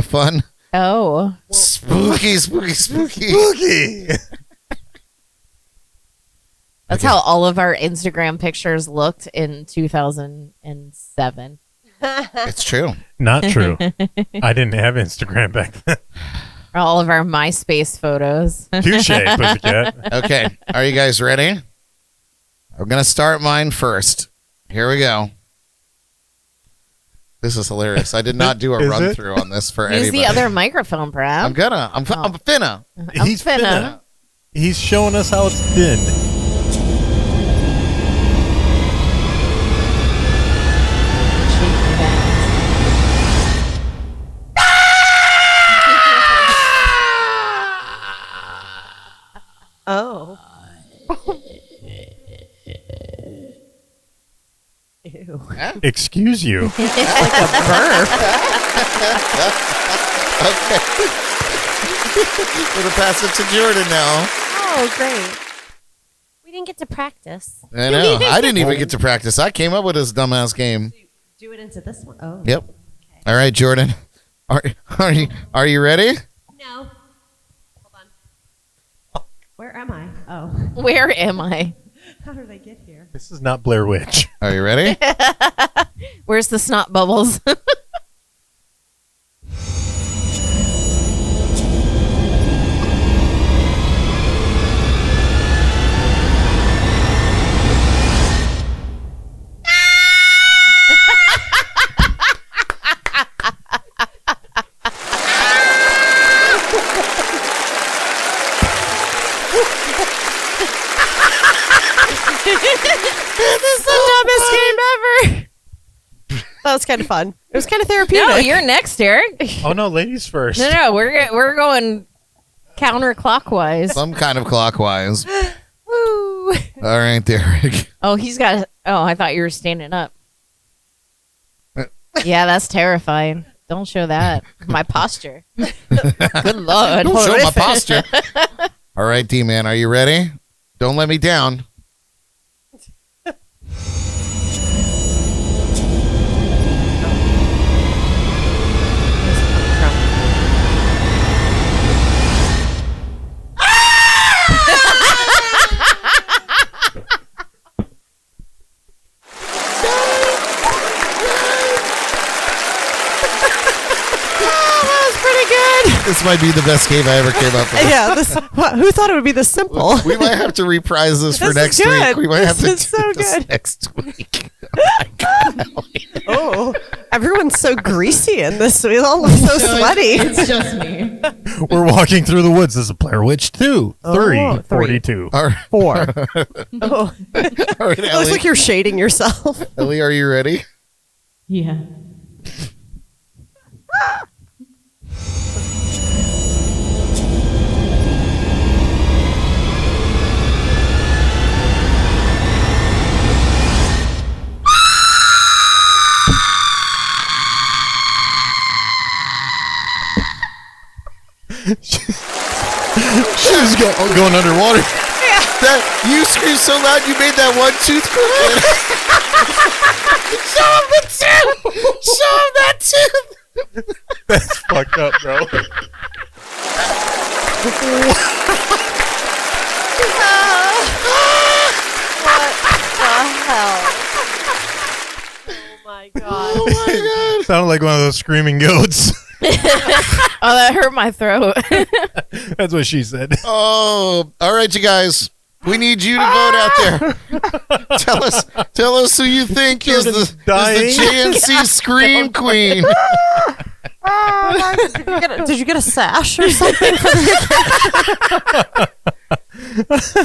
fun Oh. spooky. That's how all of our Instagram pictures looked in 2007. It's true. Not true. I didn't have Instagram back then. All of our MySpace photos. Touche, pussycat. Okay, are you guys ready? I'm going to start mine first. Here we go. This is hilarious. I did not do a Is run it? through on this for Use anybody. the other microphone, Brad. I'm finna. He's finna. He's showing us how it's been. Oh. Ew. Excuse you. Okay. Gonna pass it to Jordan now. Oh, great. We didn't get to practice. I know. I didn't even get to practice. I came up with this dumbass game. Do it into this one. Oh. Yep. All right, Jordan. Are you ready? No. Hold on. Where am I? Oh. Where am I? How did I get here? This is not Blair Witch. Are you ready? Where's the snot bubbles? This is the dumbest game ever. That was kind of fun. It was kind of therapeutic. No, you're next, Eric. Oh no, ladies first. No, we're going counterclockwise. Some kind of clockwise. Woo. All right, Derek. Oh, he's got. Oh, I thought you were standing up. Yeah, that's terrifying. Don't show that. My posture. Good lord. Don't show my Horrific. posture. All right, D-Man, are you ready? Don't let me down. This might be the best game I ever came up with. Yeah. Who thought it would be this simple? We might have to reprise this for This next is good. week. We might have to This is do so this good. next week. Oh my God. Oh, everyone's so greasy in this. We all look so sweaty. It's just me. We're walking through the woods. This is Blair Witch 2. Oh, 3. three. 42. All right, 4. Oh, all right, it looks Ellie. like you're shading yourself. Ellie, are you ready? Yeah. She was going underwater. That you screamed so loud you made that one tooth crooked. Show him the tooth. Show him that tooth. That's fucked up, bro. Oh my god. Oh my God. Sounded like one of those screaming goats. Oh, that hurt my throat. That's what she said. Oh, all right, you guys. We need you to vote out there. Tell us who you think is the dying. JNC Scream Queen. Did you get a sash or something?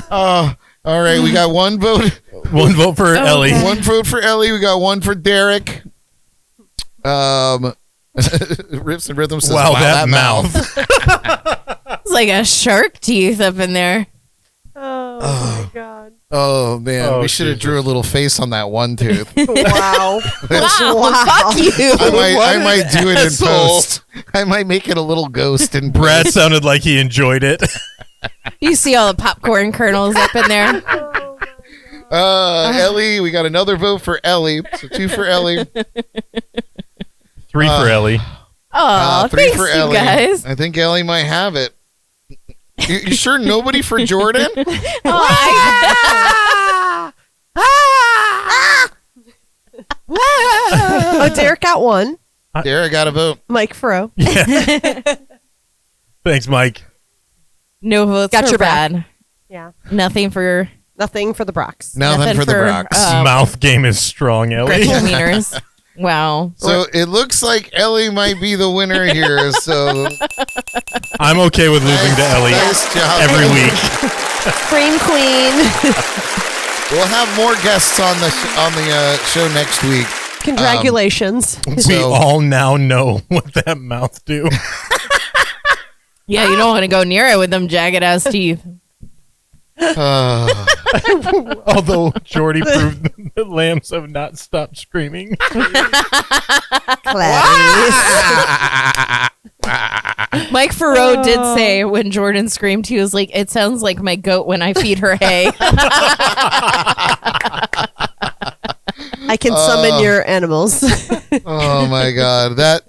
All right, we got one vote. One vote for Ellie. One vote for Ellie. We got one for Derek. Rips and Rhythms says, Wow, that mouth. It's like a shark teeth up in there. Oh my god. Oh man, Oh, we should have drew a Jesus. little face on that one tooth. Wow. Wow, fuck you. I might do it in asshole. post. I might make it a little ghost in Brad sounded like he enjoyed it. You see all the popcorn kernels up in there. Ellie, we got another vote for Ellie. So 2 for Ellie. 3 for Ellie. Oh, 3 thanks, for you Ellie. guys. I think Ellie might have it. You sure nobody for Jordan? Oh, Derek got one. Derek got a vote. Mike Furrow. Thanks, Mike. No votes Got for your back. Brad. Yeah. Nothing for Nothing for the Brox. Nothing for the Brox. Mouth game is strong, Ellie. Gretchen Wieners. Wow. So it looks like Ellie might be the winner here. So I'm okay with losing to Ellie nice job. every week. Scream Queen. We'll have more guests on the show next week. Congratulations. We So all now know what that mouth do. Yeah, you don't want to go near it with them jagged ass teeth. Although Jordy proved that lambs have not stopped screaming. Mike Farrow did say when Jordan screamed, he was like, "It sounds like my goat when I feed her hay." I can summon your animals. oh my god, that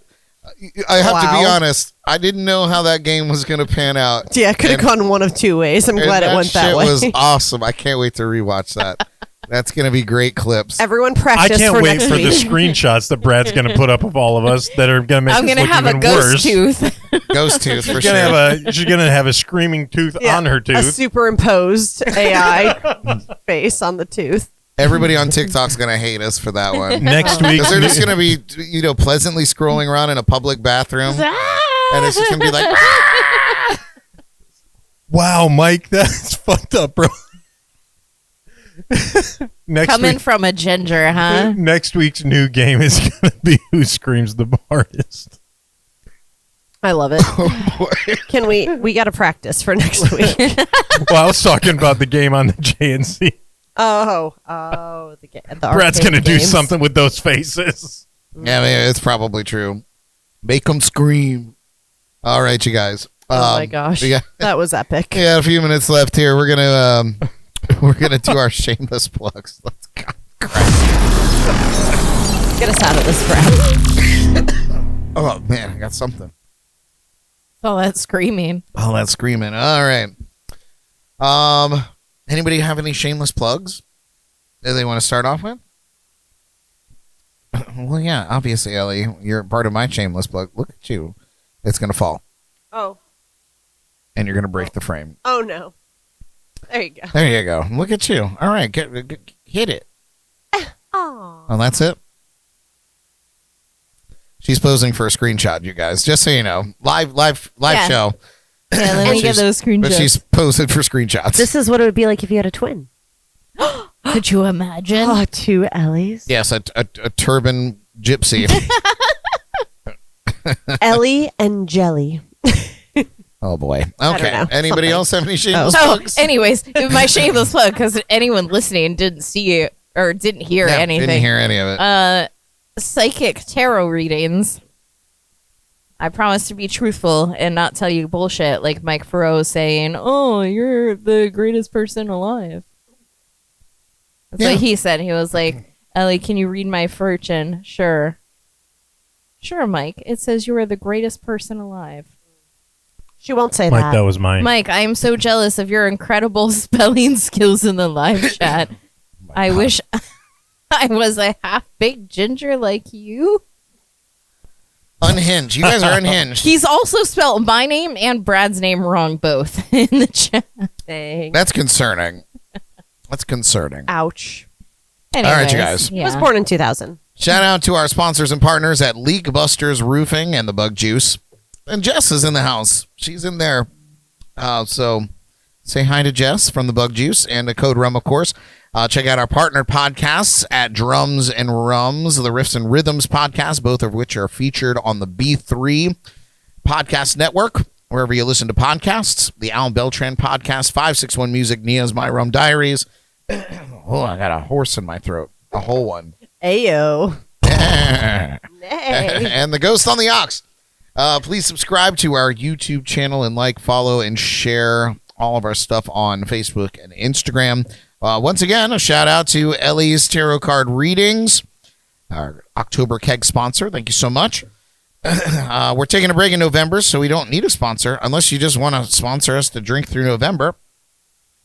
I have to be Wow. honest. I didn't know how that game was going to pan out. Yeah, it could have And- gone one of two ways. I'm And glad it went that shit way. was awesome. I can't wait to rewatch that. That's going to be great clips. Everyone I practice can't for wait next for the week. screenshots that Brad's going to put up of all of us that are going to make I'm us gonna look have a even ghost worse. tooth. Ghost tooth for She's sure. gonna have a screaming tooth Yeah, on her a tooth. superimposed AI face on the tooth. Everybody on TikTok's going to hate us for that one. Next week, Because they're just going to be, pleasantly scrolling around in a public bathroom. And it's just going to be like, wow, Mike, that's fucked up, bro. Next Coming week, from a ginger, huh? next week's new game is gonna be who screams the hardest. I love it. oh boy. Can we got to practice for next week. Well, I was talking about the game on the JNC. the Brad's arcade gonna do games. something with those faces. Yeah, I mean, it's probably true. Make them scream. All right, you guys. Oh my gosh, we got that was epic. a few minutes left here. We're gonna do our shameless plugs. Let's go. Get us out of this, Brad. Oh man, I got something. All that screaming. Oh, that's screaming. All right. Anybody have any shameless plugs that they want to start off with? Well, yeah, obviously, Ellie, you're part of my shameless plug. Look at you. It's gonna fall, Oh, and you're gonna break the frame. oh no. There you go. There you go. Look at you. All right, get hit it. Oh, Oh, that's it. She's posing for a screenshot, you guys. Just so you know, live Yeah. show. Yeah, let me get She's- those But screenshots. she's posing for screenshots. this is what it would be like if you had a twin. Could you imagine? Oh, two Ellies. Yes, a turban gypsy. Ellie and Jelly. Oh boy. don't Okay. know. Anybody Something. else have any shameless So, plugs? anyways, my shameless plug, because anyone listening didn't see it or didn't hear Yeah, anything. Didn't hear any of it. Psychic tarot readings. I promise to be truthful and not tell you bullshit like Mike Farrow saying, "Oh, you're the greatest person alive." That's Yeah. what he said. He was like, "Ellie, can you read my fortune?" Sure. Sure, Mike. It says you are the greatest person alive. She won't say Mike, that. that was mine. Mike, I am so jealous of your incredible spelling skills in the live chat. I wish I was a half-baked ginger like you. Unhinged. You guys are unhinged. He's also spelled my name and Brad's name wrong both in the chat. Dang. That's concerning. That's concerning. Ouch. right, you guys. I was born in 2000. Shout out to our sponsors and partners at Leak Busters Roofing and the Bug Juice. And Jess is in the house. She's in there. So say hi to Jess from the Bug Juice and the Code Rum, of course. Check out our partner podcasts at Drums and Rums, the Riffs and Rhythms podcast, both of which are featured on the B3 Podcast Network. wherever you listen to podcasts. The Alan Beltran podcast, 561 Music, Nia's My Rum Diaries. Oh, I got a horse in my throat. A whole one. Ayo. Nay. And The Ghost on the Ox. Please subscribe to our YouTube channel and like, follow, and share all of our stuff on Facebook and Instagram. Once again, a shout out to Ellie's Tarot Card Readings, our October keg sponsor. Thank you so much. We're taking a break in November, so we don't need a sponsor unless you just want to sponsor us to drink through November.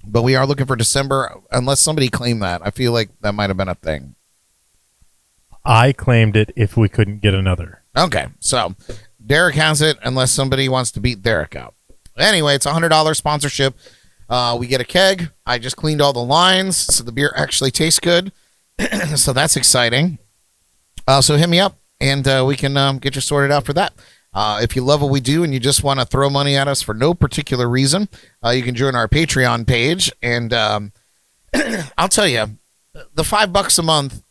But we are looking for December, unless somebody claimed that. I feel like that might have been a thing. I claimed it if we couldn't get another. Okay, so Derek has it unless somebody wants to beat Derek out. Anyway, it's a $100 sponsorship. We get a keg. I just cleaned all the lines, so the beer actually tastes good. So that's exciting. So hit me up, and we can get you sorted out for that. If you love what we do and you just want to throw money at us for no particular reason, you can join our Patreon page. And I'll tell you, the $5 a month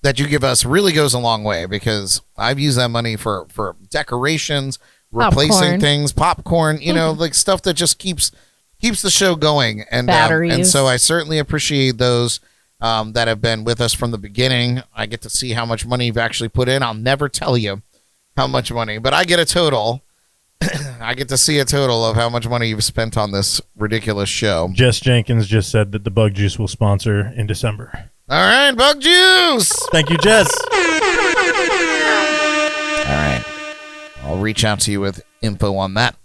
that you give us really goes a long way, because I've used that money for decorations, replacing Popcorn. things, popcorn, like stuff that just keeps the show going. And Batteries. so I certainly appreciate those that have been with us from the beginning. I get to see how much money you've actually put in. I'll never tell you how much money, but I get a total. I get to see a total of how much money you've spent on this ridiculous show. Jess Jenkins just said that the Bug Juice will sponsor in December. All right, Bug Juice. Thank you, Jess. All right. I'll reach out to you with info on that.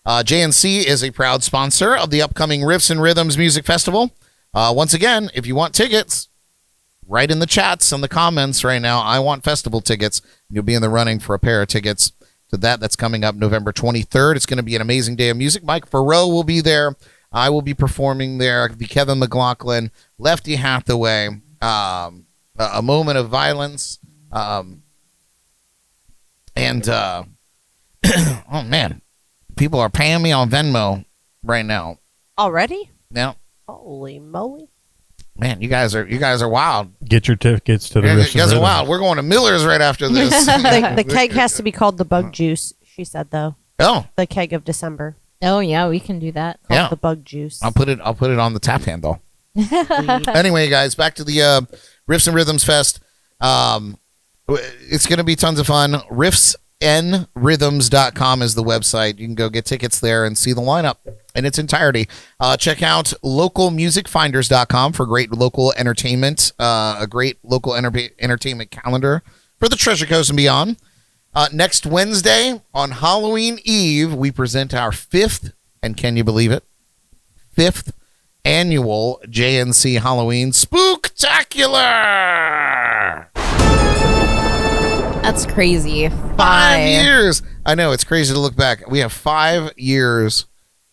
JNC is a proud sponsor of the upcoming Riffs and Rhythms Music Festival. Once again, if you want tickets, write in the chats and the comments right now, I want festival tickets. You'll be in the running for a pair of tickets to that. That's coming up November 23rd. It's going to be an amazing day of music. Mike Farrow will be there. I will be performing there. The Kevin McLaughlin, Lefty Hathaway, A Moment of Violence, and oh man, people are paying me on Venmo right now. Already? Now, Holy moly. man, you guys are wild. Get your tickets to the You Riffs and guys are Rhythms. wild. We're going to Miller's right after this. The keg has to be called the Bug Juice, she said, though. Oh, The keg of December. Oh yeah, we can do that. Called Yeah. the Bug Juice. I'll put it on the tap handle. Anyway, guys, back to the Riffs and Rhythms Fest. It's going to be tons of fun. riffsandrhythms.com is the website. You can go get tickets there and see the lineup in its entirety. Check out localmusicfinders.com for great local entertainment, a great local entertainment calendar for the Treasure Coast and beyond. Next Wednesday on Halloween Eve, we present our 5th, and can you believe it, 5th annual JNC Halloween Spooktacular. That's crazy. 5 years. I know, it's crazy to look back. We have 5 years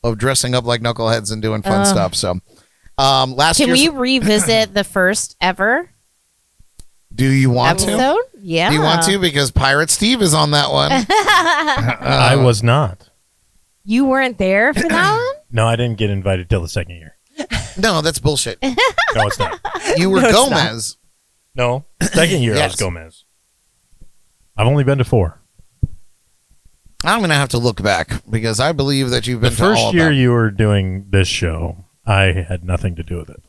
of dressing up like knuckleheads and doing fun stuff. So, last Can year's, we revisit the first ever do you want to? episode? Yeah. Do you want to? Because Pirate Steve is on that one. I was not. You weren't there for that one? No, I didn't get invited till the second year. No, that's bullshit. No, it's not. You were Gomez. No, second year I Yes. was Gomez. I've only been to 4. I'm going to have to look back because I believe that you've been The to all first of year them. you were doing this show, I had nothing to do with it.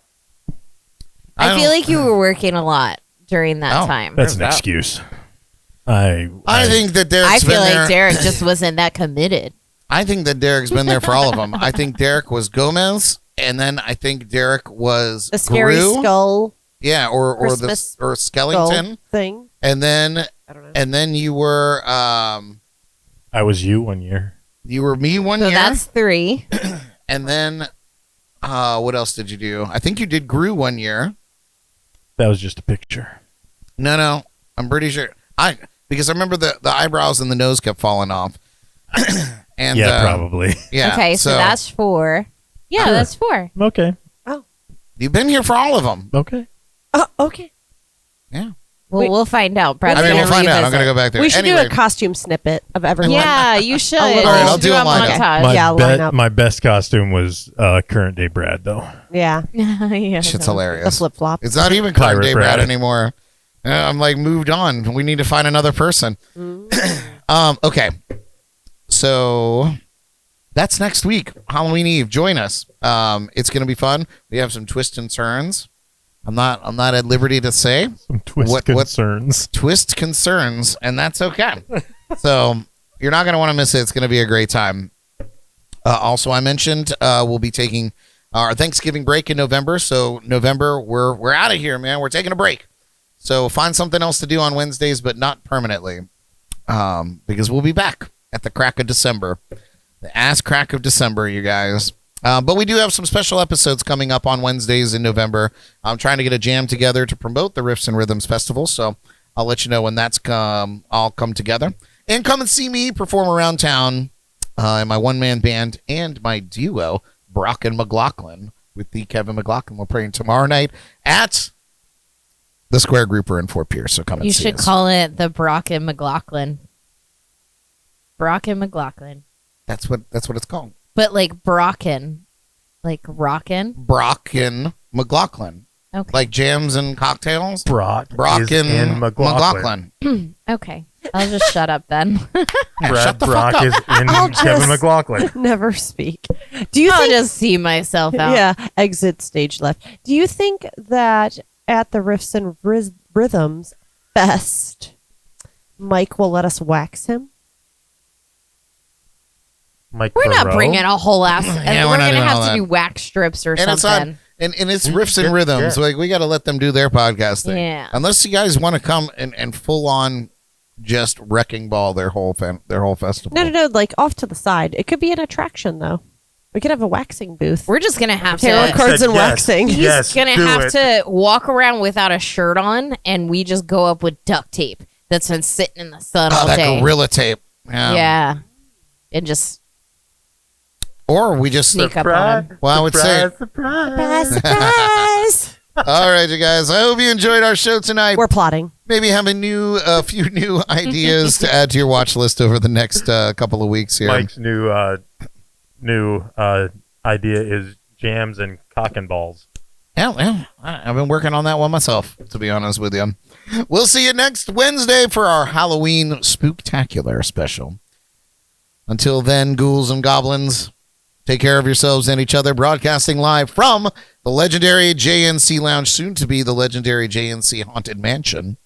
I feel don't- like you were working a lot during that Oh, time. That's There's an that. excuse. I think that Derek's I feel been like there. Derek just wasn't that committed. I think that Derek's been there for all of them. I think Derek was Gomez, and then I think Derek was the scary Gru. skull Yeah, or Christmas or skull Skellington, thing. and then I don't know. you were I was you one year. you were me one So year, that's 3. and then what else did you do? I think you did Gru one year. That was just a picture. No, I'm pretty sure because I remember the eyebrows and the nose kept falling off. And Yeah, probably. yeah. Okay, so that's 4. Yeah, Sure. that's 4. Okay. you've been here for all of them. Okay. Oh, okay. Yeah, Well, we'll find out. Brad's I mean gonna we'll find out. I'm revisit. gonna go back there. We should anyway, do a costume snippet of everyone. Yeah, you should. All right, I'll do a lineup. My, Yeah, line up. my best costume was current day Brad, though. Yeah. Yeah. shit's The hilarious. flip flop. It's not even current Pirate day Brad Brad. anymore. I'm like moved on. We need to find another person. Okay. So that's next week, Halloween Eve. Join us. It's going to be fun. We have some twists and turns. I'm not at liberty to say Some twist concerns. twist concerns, and that's okay. So you're not going to want to miss it. It's going to be a great time. Also, I mentioned we'll be taking our Thanksgiving break in November. So November, we're out of here, man. We're taking a break. So find something else to do on Wednesdays, but not permanently, because we'll be back at the crack of December, the ass crack of December, you guys. But we do have some special episodes coming up on Wednesdays in November. I'm trying to get a jam together to promote the Riffs and Rhythms Festival, so I'll let you know when that's all come together. And come and see me perform around town in my one-man band and my duo, Brock and McLaughlin, with the Kevin McLaughlin. We're playing tomorrow night at the Square Grouper in Fort Pierce, so come and see us. You should call it the Brock and McLaughlin. Brock and McLaughlin. That's what it's called. But like Brocken. Like rockin'? Brock and McLaughlin. Okay. Like jams and cocktails. Brock and is in McLaughlin. Okay. I'll just shut up then. Shut the Brock fuck up. is in Kevin McLaughlin. Never speak. Do you I'll think? just see myself out. Yeah, exit stage left. Do you think that at the Riffs and Rhythms Fest, Mike will let us wax him? Mike We're not Burrow. bringing a whole ass. Yeah, we're we're not going to doing all have that. to do wax strips or And it's something. on, and it's Riffs and Rhythms. Yeah. Like we got to let them do their podcasting. Yeah. Unless you guys want to come and full on just wrecking ball their whole festival. No. Like off to the side. It could be an attraction, though. We could have a waxing booth. We're just going to have Tarot to. cards said and yes. waxing. He's Yes, going to do have it. to walk around without a shirt on, and we just go up with duct tape that's been sitting in the sun all that day. gorilla tape. Yeah. And just Or we just sneak up on him. Well, I would say. Surprise. Surprise! All right, you guys. I hope you enjoyed our show tonight. We're plotting. Maybe have a few new ideas to add to your watch list over the next couple of weeks here. Mike's new idea is jams and cock and balls. Yeah, I've been working on that one myself, to be honest with you. We'll see you next Wednesday for our Halloween Spooktacular special. Until then, ghouls and goblins, take care of yourselves and each other. Broadcasting live from the legendary JNC Lounge, soon to be the legendary JNC Haunted Mansion.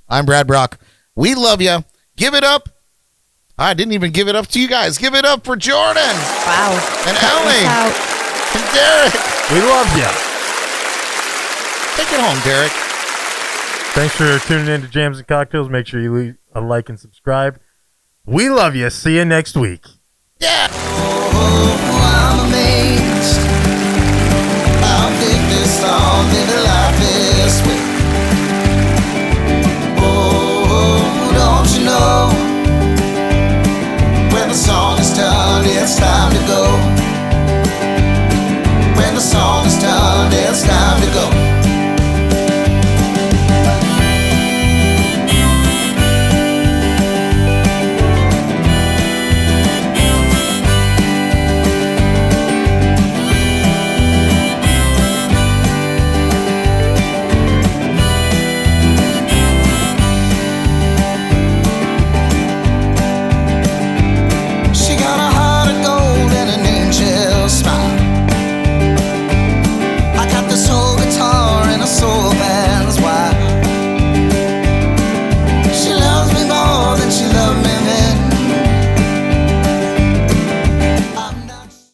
I'm Brad Brock. We love you. Give it up. I didn't even give it up to you guys. Give it up for Jordan Wow. and Cut this Ellie out. and Derek. We love you. Take it home, Derek. Thanks for tuning in to Jams and Cocktails. Make sure you leave a like and subscribe. We love you. See you next week. Yeah. I'm amazed. I'll pick this song, living life this way. Oh, don't you know? When the song is done, it's time to go. When the song is done, it's time